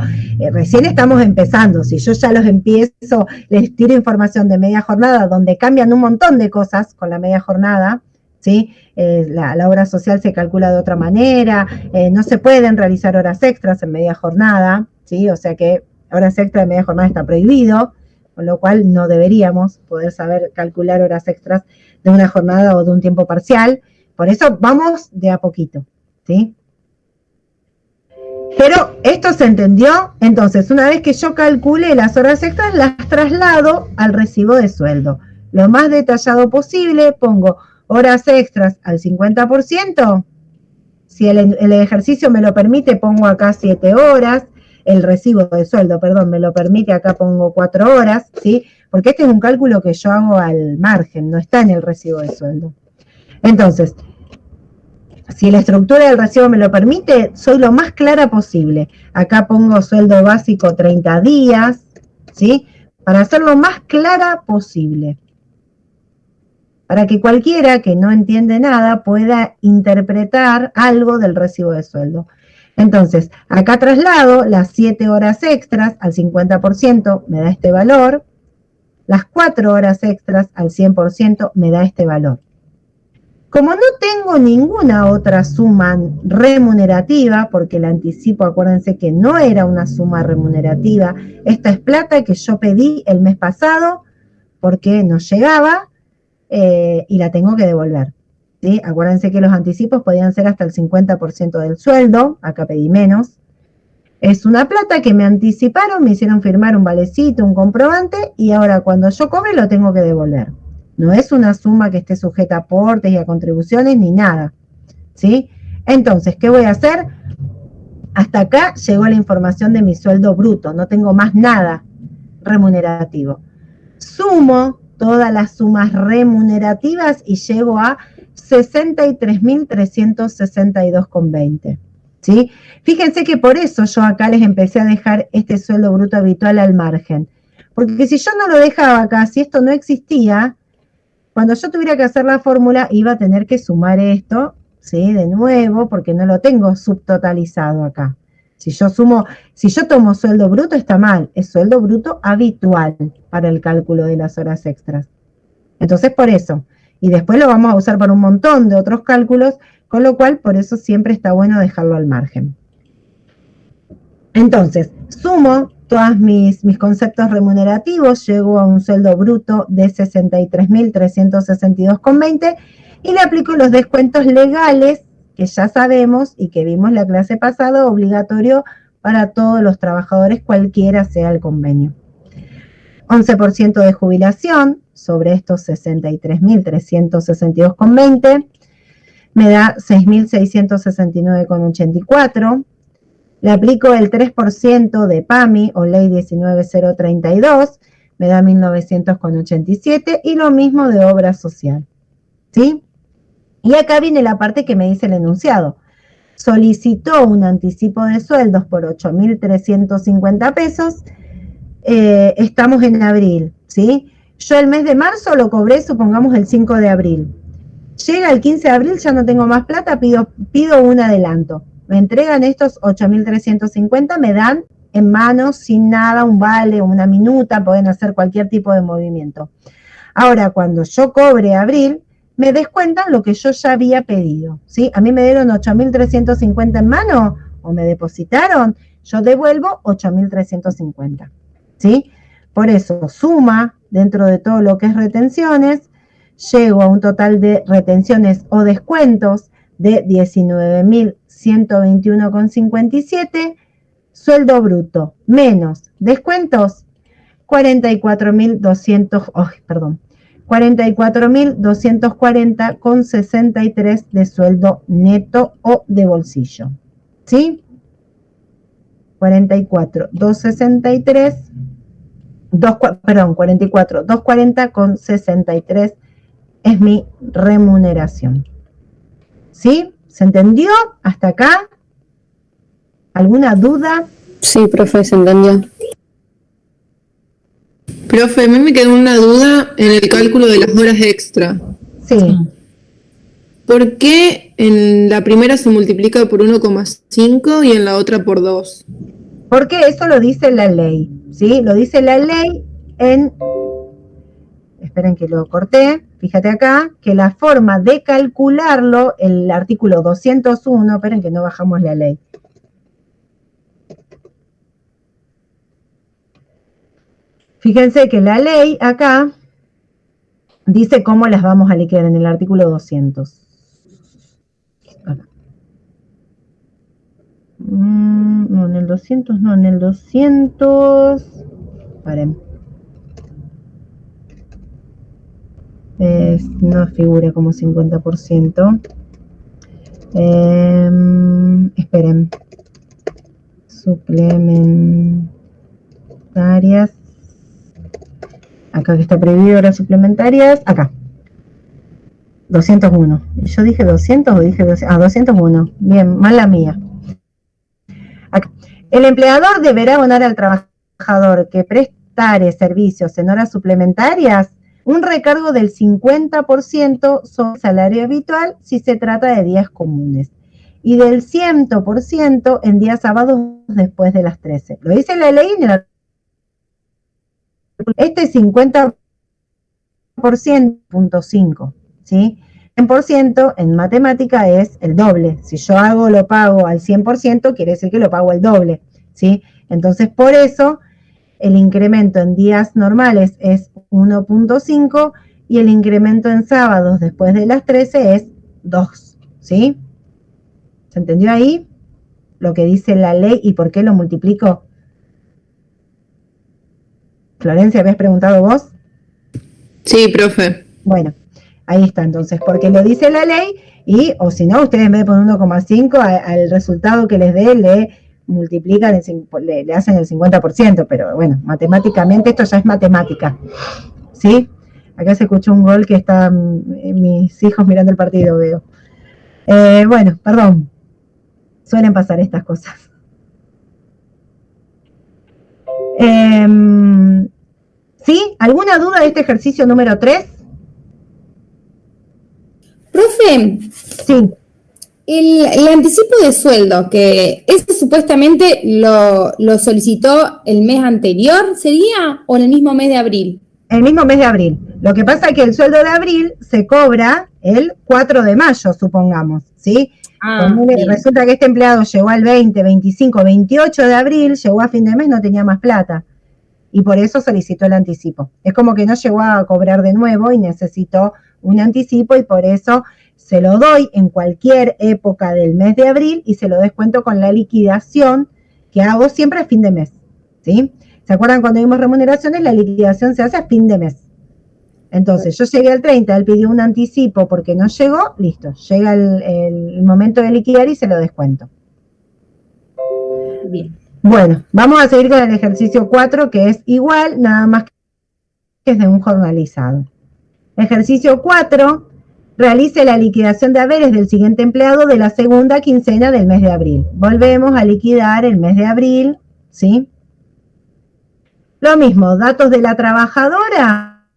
recién estamos empezando. Si yo ya los empiezo, les tiro información de media jornada, donde cambian un montón de cosas con la media jornada, ¿sí? La obra social se calcula de otra manera, no se pueden realizar horas extras en media jornada, ¿sí? O sea que horas extras de media jornada está prohibido, con lo cual no deberíamos poder saber calcular horas extras de una jornada o de un tiempo parcial. Por eso vamos de a poquito, ¿sí? Pero esto se entendió. Entonces, una vez que yo calcule las horas extras, las traslado al recibo de sueldo. Lo más detallado posible, pongo horas extras al 50%. Si el ejercicio me lo permite, pongo acá 7 horas. El recibo de sueldo, perdón, me lo permite, acá pongo 4 horas, ¿sí? Porque este es un cálculo que yo hago al margen, no está en el recibo de sueldo. Entonces, si la estructura del recibo me lo permite, soy lo más clara posible. Acá pongo sueldo básico 30 días, ¿sí? Para ser lo más clara posible. Para que cualquiera que no entiende nada pueda interpretar algo del recibo de sueldo. Entonces, acá traslado las 7 horas extras al 50%, me da este valor. Las 4 horas extras al 100% me da este valor. Como no tengo ninguna otra suma remunerativa, porque el anticipo, acuérdense que no era una suma remunerativa, esta es plata que yo pedí el mes pasado porque no llegaba y la tengo que devolver. ¿Sí? Acuérdense que los anticipos podían ser hasta el 50% del sueldo, acá pedí menos. Es una plata que me anticiparon, me hicieron firmar un valecito, un comprobante, y ahora cuando yo cobre lo tengo que devolver. No es una suma que esté sujeta a aportes y a contribuciones ni nada, ¿sí? Entonces, ¿qué voy a hacer? Hasta acá llegó la información de mi sueldo bruto, no tengo más nada remunerativo. Sumo todas las sumas remunerativas y llego a 63.362,20, ¿sí? Fíjense que por eso yo acá les empecé a dejar este sueldo bruto habitual al margen. Porque si yo no lo dejaba acá, si esto no existía, cuando yo tuviera que hacer la fórmula iba a tener que sumar esto, ¿sí? De nuevo, porque no lo tengo subtotalizado acá. Si yo tomo sueldo bruto está mal, es sueldo bruto habitual para el cálculo de las horas extras. Entonces por eso. Y después lo vamos a usar para un montón de otros cálculos, con lo cual por eso siempre está bueno dejarlo al margen. Entonces, sumo todos mis conceptos remunerativos, llego a un sueldo bruto de 63.362,20 y le aplico los descuentos legales que ya sabemos y que vimos la clase pasada, obligatorio para todos los trabajadores, cualquiera sea el convenio. 11% de jubilación sobre estos 63.362,20 me da 6.669,84. Le aplico el 3% de PAMI o ley 19.032, me da 1.900,87 y lo mismo de obra social, ¿sí? Y acá viene la parte que me dice el enunciado. Solicitó un anticipo de sueldos por 8.350 pesos, estamos en abril, ¿sí? Yo el mes de marzo lo cobré, supongamos, el 5 de abril. Llega el 15 de abril, ya no tengo más plata, pido un adelanto. Me entregan estos 8.350, me dan en manos, sin nada, un vale, una minuta, pueden hacer cualquier tipo de movimiento. Ahora, cuando yo cobre abril, me descuentan lo que yo ya había pedido, ¿sí? A mí me dieron 8.350 en mano, o me depositaron, yo devuelvo 8.350, ¿sí? Por eso, suma, dentro de todo lo que es retenciones, llego a un total de retenciones o descuentos de 19.121,57, sueldo bruto, menos descuentos, 44.240,63 de sueldo neto o de bolsillo, ¿sí? 44.240,63 es mi remuneración, ¿sí? ¿Se entendió hasta acá? ¿Alguna duda? Sí, profe, se entendió. Profe, a mí me quedó una duda en el cálculo de las horas extra. Sí. ¿Por qué en la primera se multiplica por 1,5 y en la otra por 2? Porque eso lo dice la ley, ¿sí? Lo dice la ley en... Esperen que lo corté. Fíjate acá que la forma de calcularlo, el artículo 201, esperen que no bajamos la ley. Fíjense que la ley acá dice cómo las vamos a liquidar en el artículo 200. No, en el 200 no, en el 200... Paren. No figura como 50%. Esperen. Suplementarias. Acá que está prohibido horas suplementarias. Acá. 201. ¿Yo dije 200 o dije 200? 201. Bien, mala mía. Acá. El empleador deberá abonar al trabajador que prestare servicios en horas suplementarias un recargo del 50% sobre el salario habitual si se trata de días comunes y del 100% en días sábados después de las 13. Lo dice la ley en el... Este 50%, ¿sí? 100% en matemática es el doble. Si yo lo pago al 100%, quiere decir que lo pago el doble, ¿sí? Entonces, por eso, el incremento en días normales es 1.5 y el incremento en sábados después de las 13 es 2, ¿sí? ¿Se entendió ahí lo que dice la ley y por qué lo multiplico? Florencia, ¿habías preguntado vos? Sí, profe. Bueno, ahí está entonces, porque lo dice la ley y, o si no, ustedes en vez de poner 1,5 al resultado que les dé, le multiplican, le hacen el 50%, pero bueno, matemáticamente esto ya es matemática, ¿sí? Acá se escuchó un gol que están mis hijos mirando el partido, veo. Bueno, perdón, suelen pasar estas cosas. ¿Sí? ¿Alguna duda de este ejercicio número 3? Profe. Sí. El anticipo de sueldo, que ese supuestamente lo solicitó el mes anterior, ¿sería? ¿O en el mismo mes de abril? El mismo mes de abril. Lo que pasa es que el sueldo de abril se cobra el 4 de mayo, supongamos, ¿sí? Resulta que este empleado llegó al 20, 25, 28 de abril, llegó a fin de mes, no tenía más plata. Y por eso solicitó el anticipo. Es como que no llegó a cobrar de nuevo y necesitó un anticipo y por eso se lo doy en cualquier época del mes de abril y se lo descuento con la liquidación que hago siempre a fin de mes, ¿sí? ¿Se acuerdan cuando vimos remuneraciones? La liquidación se hace a fin de mes. Entonces, yo llegué al 30, él pidió un anticipo porque no llegó, listo, llega el momento de liquidar y se lo descuento. Bien. Bueno, vamos a seguir con el ejercicio 4, que es igual, nada más es de un jornalizado. Ejercicio 4. Realice la liquidación de haberes del siguiente empleado de la segunda quincena del mes de abril. Volvemos a liquidar el mes de abril, ¿sí? Lo mismo, datos de la trabajadora.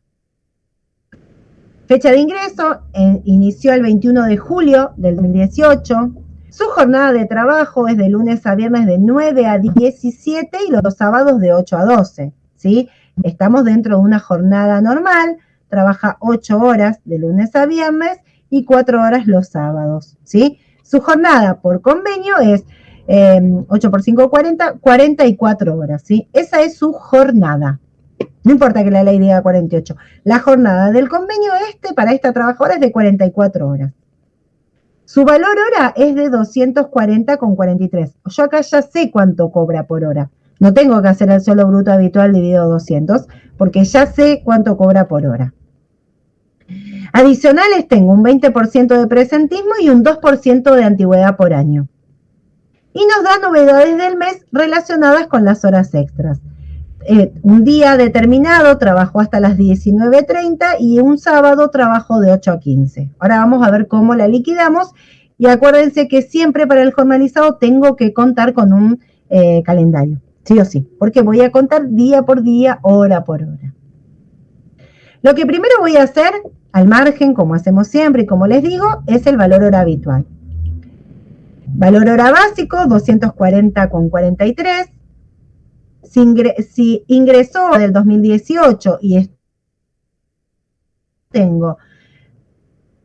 Fecha de ingreso, inició el 21 de julio del 2018. Su jornada de trabajo es de lunes a viernes de 9 a 17 y los sábados de 8 a 12, ¿sí? Estamos dentro de una jornada normal. Trabaja 8 horas de lunes a viernes y 4 horas los sábados, ¿sí? Su jornada por convenio es 8 por 5, 40, 44 horas, ¿sí? Esa es su jornada. No importa que la ley diga 48. La jornada del convenio para esta trabajadora es de 44 horas. Su valor hora es de 240,43. Yo acá ya sé cuánto cobra por hora. No tengo que hacer el sueldo bruto habitual dividido 200, porque ya sé cuánto cobra por hora. Adicionales tengo un 20% de presentismo y un 2% de antigüedad por año. Y nos da novedades del mes relacionadas con las horas extras. Un día determinado trabajo hasta las 19:30 y un sábado trabajo de 8 a 15. Ahora vamos a ver cómo la liquidamos. Y acuérdense que siempre para el jornalizado tengo que contar con un calendario. Sí o sí, porque voy a contar día por día, hora por hora. Lo que primero voy a hacer, al margen, como hacemos siempre y como les digo, es el valor hora habitual. Valor hora básico, 240,43. Si ingresó del 2018 y tengo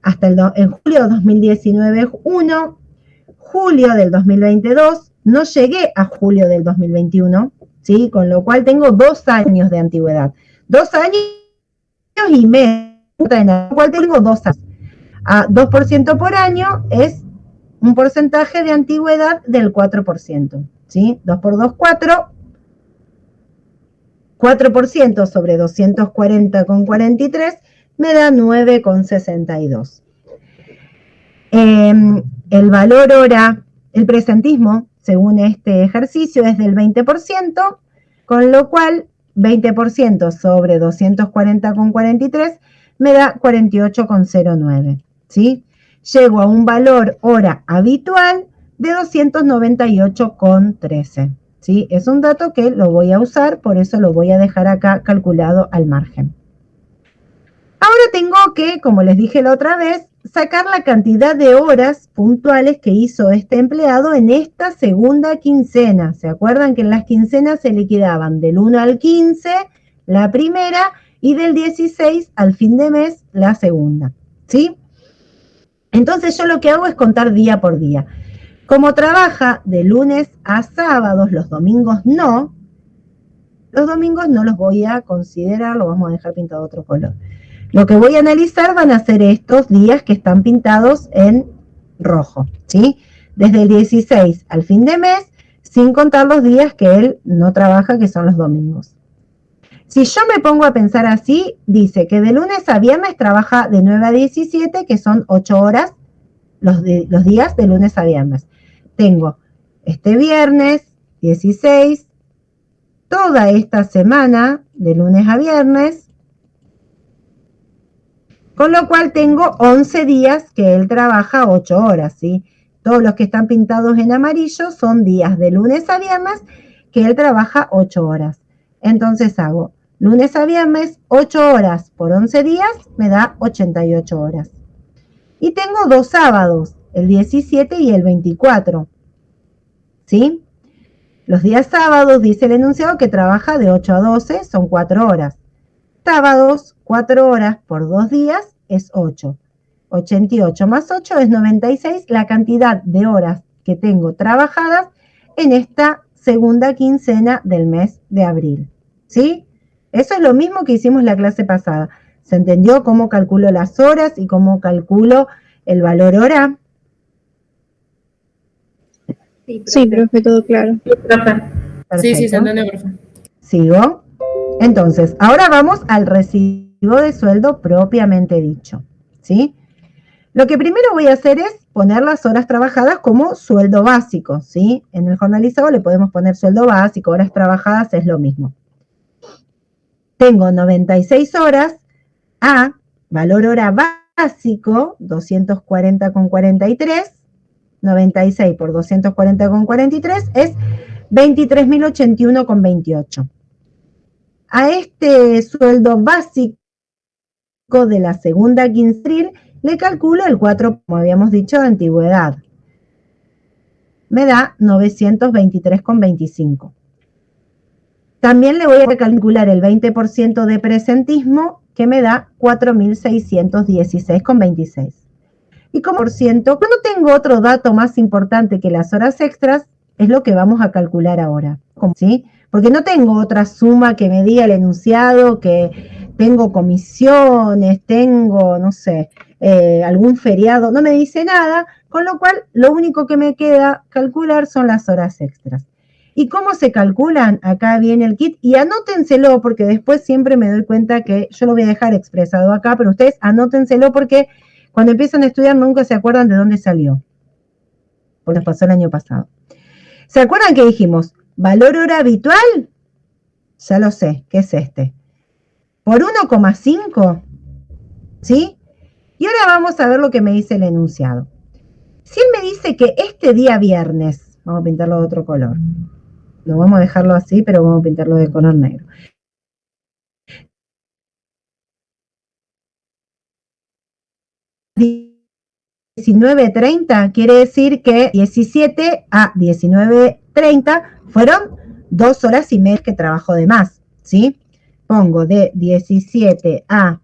hasta en julio de 2019 1, julio del 2022, no llegué a julio del 2021, ¿sí? Con lo cual tengo 2 años de antigüedad. 2 años y medio, con lo cual tengo 2 años. A 2% por año es un porcentaje de antigüedad del 4%, ¿sí? 2 por 2, 4. 4% sobre 240,43 me da 9,62. El valor hora, el presentismo, según este ejercicio, es del 20%, con lo cual 20% sobre 240,43 me da 48,09, ¿sí? Llego a un valor hora habitual de 298,13, ¿sí? Es un dato que lo voy a usar, por eso lo voy a dejar acá calculado al margen. Ahora tengo que, como les dije la otra vez, sacar la cantidad de horas puntuales que hizo este empleado en esta segunda quincena. ¿Se acuerdan que en las quincenas se liquidaban del 1 al 15 la primera y del 16 al fin de mes la segunda? ¿Sí? Entonces yo lo que hago es contar día por día. Como trabaja de lunes a sábados, los domingos no los voy a considerar, lo vamos a dejar pintado de otro color. Lo que voy a analizar van a ser estos días que están pintados en rojo, ¿sí? Desde el 16 al fin de mes, sin contar los días que él no trabaja, que son los domingos. Si yo me pongo a pensar así, dice que de lunes a viernes trabaja de 9 a 17, que son 8 horas los días de lunes a viernes. Tengo este viernes 16, toda esta semana de lunes a viernes, con lo cual tengo 11 días que él trabaja 8 horas, ¿sí? Todos los que están pintados en amarillo son días de lunes a viernes que él trabaja 8 horas. Entonces hago lunes a viernes 8 horas por 11 días, me da 88 horas. Y tengo 2 sábados, el 17 y el 24, ¿sí? Los días sábados, dice el enunciado, que trabaja de 8 a 12, son 4 horas. Sábados, 4 horas por 2 días es 8. 88 más 8 es 96, la cantidad de horas que tengo trabajadas en esta segunda quincena del mes de abril, ¿sí? Eso es lo mismo que hicimos la clase pasada. ¿Se entendió cómo calculo las horas y cómo calculo el valor hora? Sí, profe, todo claro. Sí, se entendió, profe. ¿Sigo? Entonces, ahora vamos al recibo de sueldo propiamente dicho, ¿sí? Lo que primero voy a hacer es poner las horas trabajadas como sueldo básico, ¿sí? En el jornalizado le podemos poner sueldo básico, horas trabajadas es lo mismo. tengo 96 horas a valor hora básico, 240,43, 96 por 240,43 es 23.081,28. A este sueldo básico de la segunda quincenal le calculo el 4, como habíamos dicho, de antigüedad. Me da 923,25. También le voy a calcular el 20% de presentismo, que me da 4.616,26. Y como por ciento, cuando tengo otro dato más importante que las horas extras, es lo que vamos a calcular ahora, ¿sí? Porque no tengo otra suma que me diga el enunciado, que tengo comisiones, tengo, no sé, algún feriado, no me dice nada, con lo cual lo único que me queda calcular son las horas extras. ¿Y cómo se calculan? Acá viene el kit y anótenselo porque después siempre me doy cuenta que yo lo voy a dejar expresado acá, pero ustedes anótenselo porque cuando empiezan a estudiar nunca se acuerdan de dónde salió. Pues nos pasó el año pasado. ¿Se acuerdan que dijimos? ¿Valor hora habitual? Ya lo sé, ¿qué es este? Por 1,5, ¿sí? Y ahora vamos a ver lo que me dice el enunciado. Si él me dice que este día viernes, vamos a pintarlo de otro color. No vamos a dejarlo así, pero vamos a pintarlo de color negro. $19.30 quiere decir que 17 a 19.30 fueron 2 horas y media que trabajo de más, ¿sí? Pongo de 17 a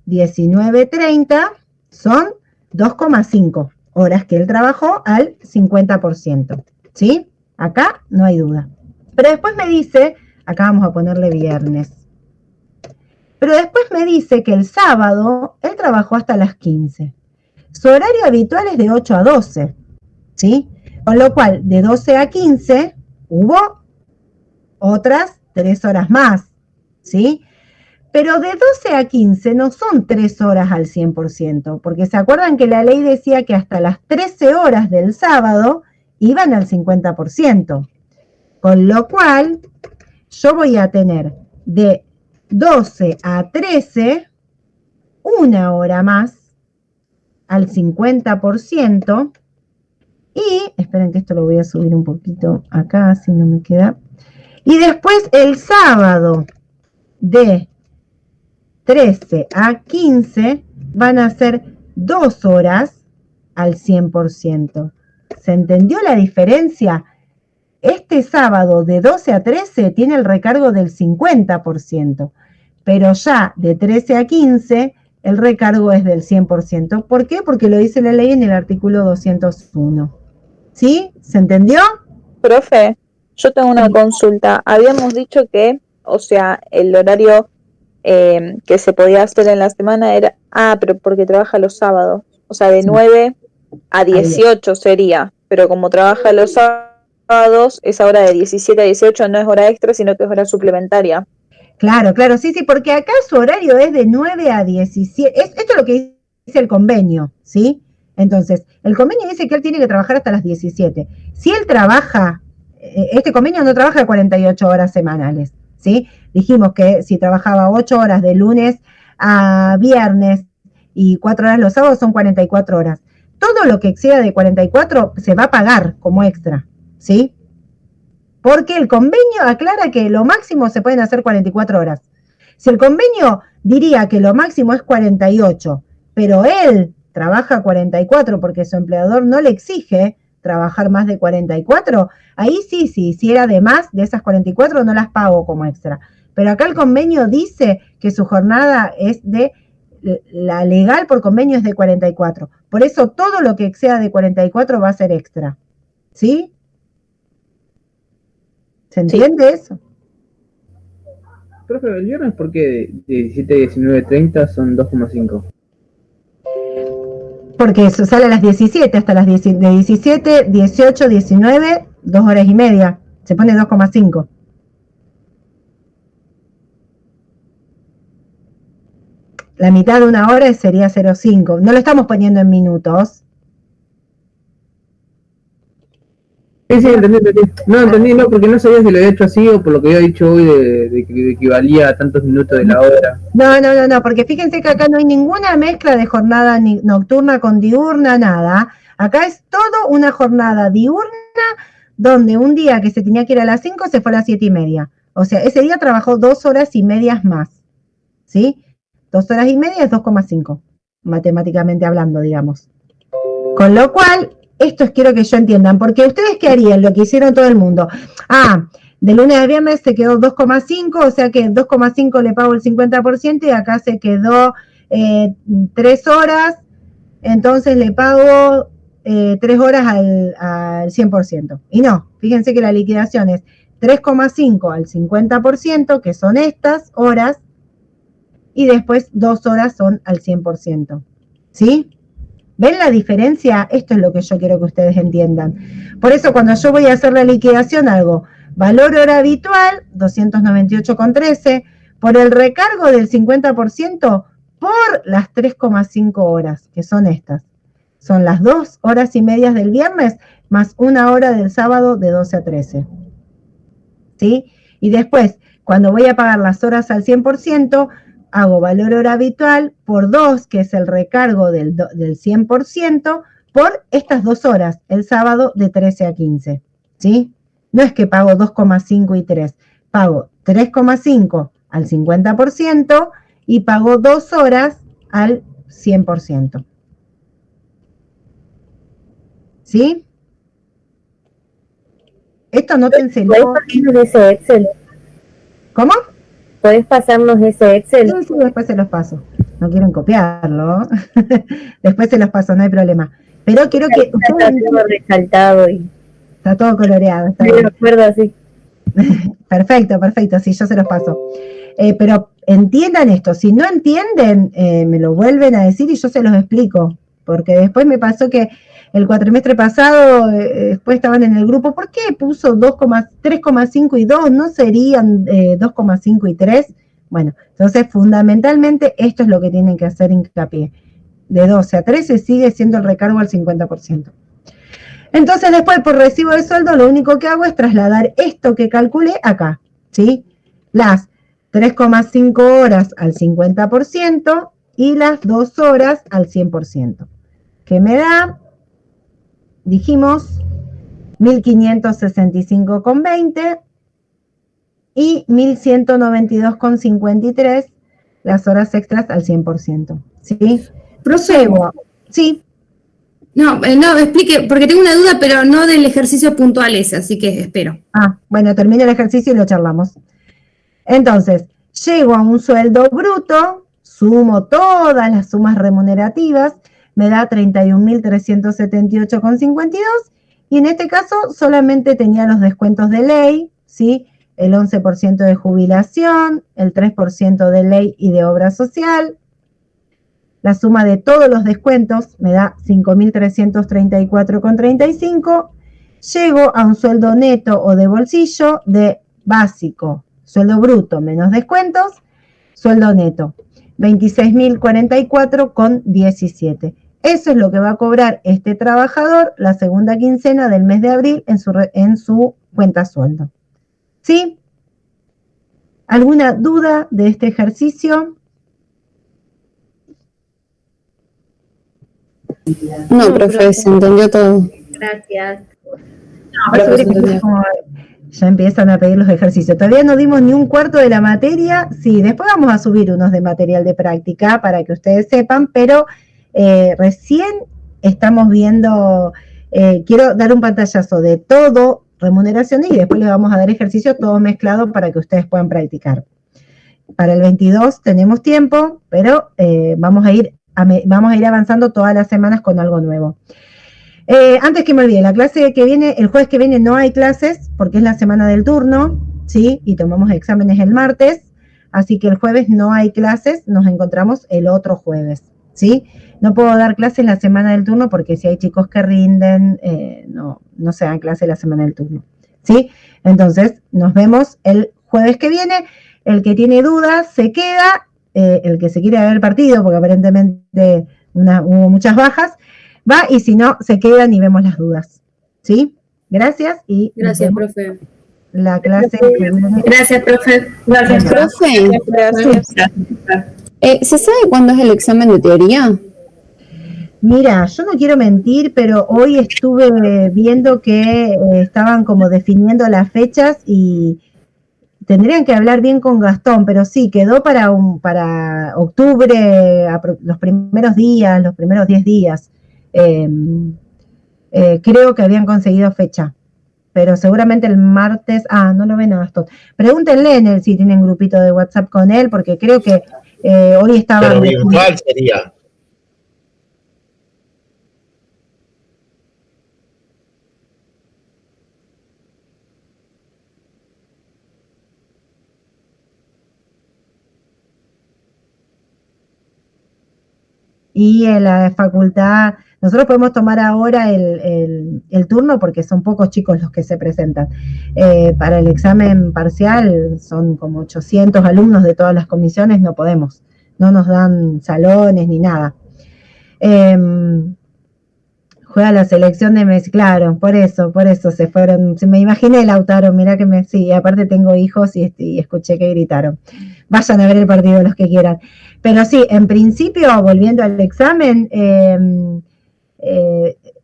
19.30 son 2,5 horas que él trabajó al 50%, ¿sí? Acá no hay duda. Pero después me dice, acá vamos a ponerle viernes, pero después me dice que el sábado él trabajó hasta las 15. Su horario habitual es de 8 a 12, ¿sí? Con lo cual, de 12 a 15 hubo otras 3 horas más, ¿sí? Pero de 12 a 15 no son 3 horas al 100%, porque se acuerdan que la ley decía que hasta las 13 horas del sábado iban al 50%. Con lo cual, yo voy a tener de 12 a 13, 1 hora más al 50%. Y, esperen que esto lo voy a subir un poquito acá, si no me queda. Y después el sábado de 13 a 15 van a ser 2 horas al 100%. ¿Se entendió la diferencia? Este sábado de 12 a 13 tiene el recargo del 50%, pero ya de 13 a 15 el recargo es del 100%. ¿Por qué? Porque lo dice la ley en el artículo 201. ¿Sí? ¿Se entendió? Profe, yo tengo una consulta. Habíamos dicho que, o sea, el horario que se podía hacer en la semana era, pero porque trabaja los sábados, o sea, de 9 a 18 sería, pero como trabaja los sábados, esa hora de 17 a 18 no es hora extra, sino que es hora suplementaria. Claro, claro, sí, porque acá su horario es de 9 a 17, esto es lo que dice el convenio, ¿sí? Entonces, el convenio dice que él tiene que trabajar hasta las 17. Si él trabaja, este convenio no trabaja 48 horas semanales, ¿sí? Dijimos que si trabajaba 8 horas de lunes a viernes y 4 horas los sábados son 44 horas. Todo lo que exceda de 44 se va a pagar como extra, ¿sí? Porque el convenio aclara que lo máximo se pueden hacer 44 horas. Si el convenio diría que lo máximo es 48, pero él trabaja 44 porque su empleador no le exige trabajar más de 44, ahí sí, si hiciera de más de esas 44 no las pago como extra. Pero acá el convenio dice que su jornada es de, la legal por convenio es de 44. Por eso todo lo que exceda de 44 va a ser extra. ¿Sí? ¿Se entiende eso? Profe, ¿el viernes por qué de 17 a 19.30 son 2,5? Porque eso sale a las 17, hasta las 10, de 17, 18, 19, 2 horas y media. Se pone 2,5. La mitad de una hora sería 0,5. No lo estamos poniendo en minutos. Sí, entendí. No, entendí, no, porque no sabía si lo había hecho así o por lo que había dicho hoy de que equivalía a tantos minutos de la hora. No, porque fíjense que acá no hay ninguna mezcla de jornada ni nocturna con diurna, nada. Acá es todo una jornada diurna donde un día que se tenía que ir a las 5 se fue a las 7:30. O sea, ese día trabajó 2 horas y medias más, ¿sí? 2 horas y media es 2,5, matemáticamente hablando, digamos. Con lo cual, esto quiero que yo entiendan, porque ustedes ¿qué harían? Lo que hicieron todo el mundo. De lunes a viernes se quedó 2,5, o sea que 2,5 le pago el 50% y acá se quedó 3 horas, entonces le pago 3 horas al 100%. Y no, fíjense que la liquidación es 3,5 al 50%, que son estas horas, y después 2 horas son al 100%. ¿Sí? ¿Ven la diferencia? Esto es lo que yo quiero que ustedes entiendan. Por eso cuando yo voy a hacer la liquidación hago valor hora habitual, 298,13, por el recargo del 50% por las 3,5 horas, que son estas. Son las 2 horas y medias del viernes más 1 hora del sábado de 12 a 13. ¿Sí? Y después, cuando voy a pagar las horas al 100%, hago valor hora habitual por 2, que es el recargo del 100%, por estas 2 horas, el sábado de 13 a 15. ¿Sí? No es que pago 2,5 y 3, pago 3,5 al 50% y pago 2 horas al 100%. ¿Sí? Esto anótenselo. ¿Puedes pasarnos ese Excel? ¿Cómo? ¿Puedes pasarnos ese Excel? Sí, después se los paso. No quieren copiarlo. Después se los paso, no hay problema. Pero quiero que... Está todo resaltado y... Está todo coloreado. Está bien. Me acuerdo así. Perfecto, sí, yo se los paso. Pero entiendan esto, si no entienden, me lo vuelven a decir y yo se los explico. Porque después me pasó que el cuatrimestre pasado, después estaban en el grupo, ¿por qué puso 3,5 y 2? ¿No serían 2,5 y 3? Bueno, entonces fundamentalmente esto es lo que tienen que hacer hincapié. De 12 a 13 sigue siendo el recargo al 50%. Entonces después por recibo de sueldo lo único que hago es trasladar esto que calculé acá, ¿sí? Las 3,5 horas al 50% y las 2 horas al 100%. Que me da, dijimos, 1.565,20 y 1.192,53 las horas extras al 100%. ¿Sí? Procedo. Sí. No, explique, porque tengo una duda, pero no del ejercicio puntual ese, así que espero. Bueno, termino el ejercicio y lo charlamos. Entonces, llego a un sueldo bruto, sumo todas las sumas remunerativas, me da 31.378,52 y en este caso solamente tenía los descuentos de ley, ¿sí? El 11% de jubilación, el 3% de ley y de obra social. La suma de todos los descuentos me da 5.334,35. Llego a un sueldo neto o de bolsillo de básico, sueldo bruto menos descuentos, sueldo neto, 26.044,17. Eso es lo que va a cobrar este trabajador la segunda quincena del mes de abril en su cuenta sueldo. ¿Sí? ¿Alguna duda de este ejercicio? No, profe, se entendió todo. Gracias. Ya empiezan a pedir los ejercicios. Todavía no dimos ni un cuarto de la materia. Sí, después vamos a subir unos de material de práctica para que ustedes sepan, pero recién estamos viendo, quiero dar un pantallazo de todo, remuneraciones, y después les vamos a dar ejercicios todos mezclados para que ustedes puedan practicar. Para el 22 tenemos tiempo, pero vamos a ir avanzando todas las semanas con algo nuevo. Antes que me olvide, la clase que viene, el jueves que viene no hay clases, porque es la semana del turno, ¿sí? Y tomamos exámenes el martes, así que el jueves no hay clases, nos encontramos el otro jueves, ¿sí? No puedo dar clases la semana del turno, porque si hay chicos que rinden, no se dan clases la semana del turno, ¿sí? Entonces, nos vemos el jueves que viene. El que tiene dudas se queda, el que se quiere ver partido, porque aparentemente hubo muchas bajas, va, y si no, se quedan y vemos las dudas, ¿sí? Gracias y gracias, profe. La clase. Gracias, profe. Gracias, profe. Gracias. ¿Se sabe cuándo es el examen de teoría? Mira, yo no quiero mentir, pero hoy estuve viendo que estaban como definiendo las fechas y tendrían que hablar bien con Gastón, pero sí, quedó para octubre, los primeros 10 días. Creo que habían conseguido fecha, pero seguramente el martes, no lo ven a Gastón. Pregúntenle en él si tienen grupito de WhatsApp con él, porque creo que hoy estaban... Pero virtual sería. Y en la facultad, nosotros podemos tomar ahora el turno porque son pocos chicos los que se presentan. Para el examen parcial son como 800 alumnos de todas las comisiones, no podemos, no nos dan salones ni nada. Juega la selección de Messi, claro, por eso se fueron. Me imaginé, Lautaro, mirá que sí, aparte tengo hijos y escuché que gritaron. Vayan a ver el partido los que quieran. Pero sí, en principio, volviendo al examen,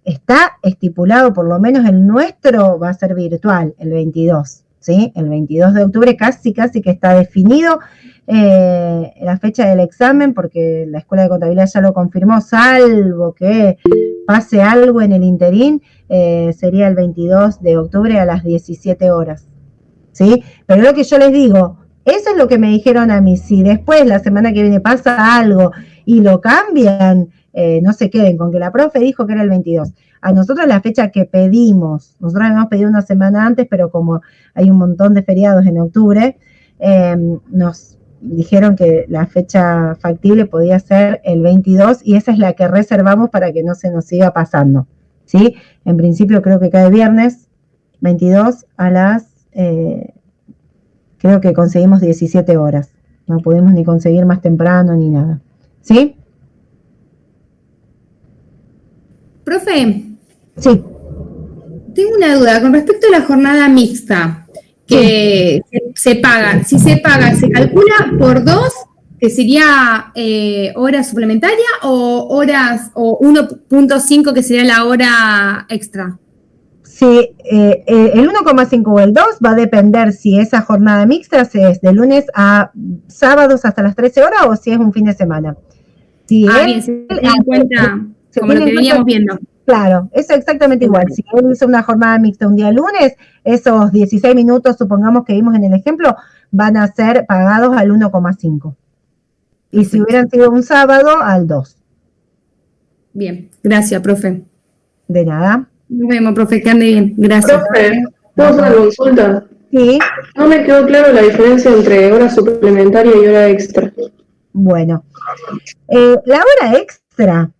está estipulado, por lo menos el nuestro va a ser virtual, el 22, ¿sí? El 22 de octubre casi que está definido la fecha del examen, porque la Escuela de Contabilidad ya lo confirmó, salvo que pase algo en el interín, sería el 22 de octubre a las 17 horas, ¿sí? Pero lo que yo les digo, eso es lo que me dijeron a mí. Si después, la semana que viene, pasa algo y lo cambian, no se queden con que la profe dijo que era el 22. A nosotros la fecha que pedimos, nosotros habíamos pedido una semana antes, pero como hay un montón de feriados en octubre, nos dijeron que la fecha factible podía ser el 22 y esa es la que reservamos para que no se nos siga pasando, ¿sí? En principio creo que cae viernes, 22 a las... creo que conseguimos 17 horas. No pudimos ni conseguir más temprano ni nada. ¿Sí? Profe. Sí. Tengo una duda con respecto a la jornada mixta que se paga. Si se paga, ¿se calcula por 2, que sería hora suplementaria, o horas, o 1.5, que sería la hora extra? Sí, el 1,5 o el 2 va a depender si esa jornada mixta es de lunes a sábados hasta las 13 horas o si es un fin de semana. Si bien, se tiene en cuenta como lo que veníamos viendo. Claro, es exactamente igual. Si él hizo una jornada mixta un día lunes, esos 16 minutos, supongamos que vimos en el ejemplo, van a ser pagados al 1,5. Y si hubieran sido un sábado, al 2. Bien, gracias, profe. De nada. Nos vemos, profe, que ande bien. Gracias. Profe, ¿puedo hacer una consulta? Sí. No me quedó claro la diferencia entre hora suplementaria y hora extra. Bueno, la hora extra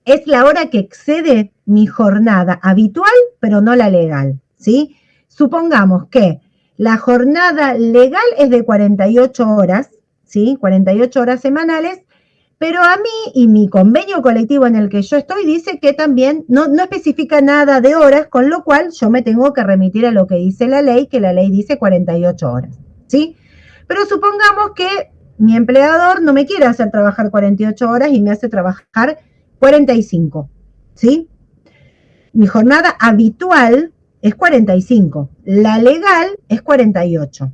es la hora que excede mi jornada habitual, pero no la legal, ¿sí? Supongamos que la jornada legal es de 48 horas, ¿sí? 48 horas semanales, pero a mí y mi convenio colectivo en el que yo estoy dice que también no especifica nada de horas, con lo cual yo me tengo que remitir a lo que dice la ley, que la ley dice 48 horas, ¿sí? Pero supongamos que mi empleador no me quiere hacer trabajar 48 horas y me hace trabajar 45, ¿sí? Mi jornada habitual es 45, la legal es 48.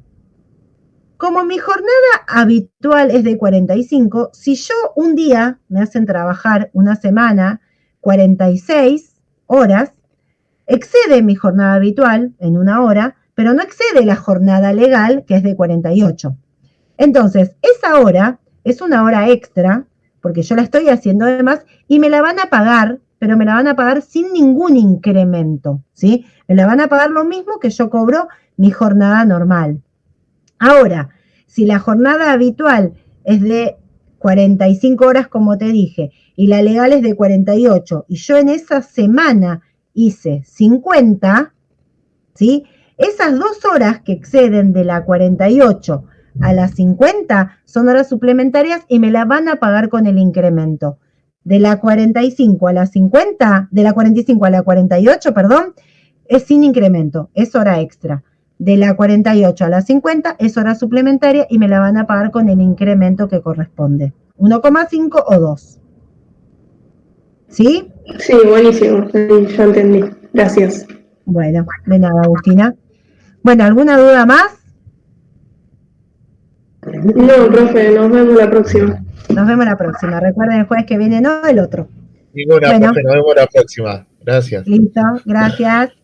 Como mi jornada habitual es de 45, si yo un día me hacen trabajar una semana 46 horas, excede mi jornada habitual en una hora, pero no excede la jornada legal, que es de 48. Entonces, esa hora es una hora extra, porque yo la estoy haciendo de más, y me la van a pagar, pero me la van a pagar sin ningún incremento, ¿sí? Me la van a pagar lo mismo que yo cobro mi jornada normal. Ahora, si la jornada habitual es de 45 horas, como te dije, y la legal es de 48, y yo en esa semana hice 50, ¿sí? Esas 2 horas que exceden de la 48 a las 50 son horas suplementarias y me la van a pagar con el incremento. De la 45 a la 50, de la 45 a la 48, perdón, es sin incremento, es hora extra. De la 48 a la 50 es hora suplementaria y me la van a pagar con el incremento que corresponde. 1,5 o 2. ¿Sí? Sí, buenísimo, sí, ya entendí. Gracias. Bueno, de nada, Agustina. Bueno, ¿alguna duda más? No, profe, nos vemos la próxima. Nos vemos la próxima. Recuerden el jueves que viene, no el otro. Ninguna, Bueno. profe, nos vemos la próxima. Gracias. Listo, gracias.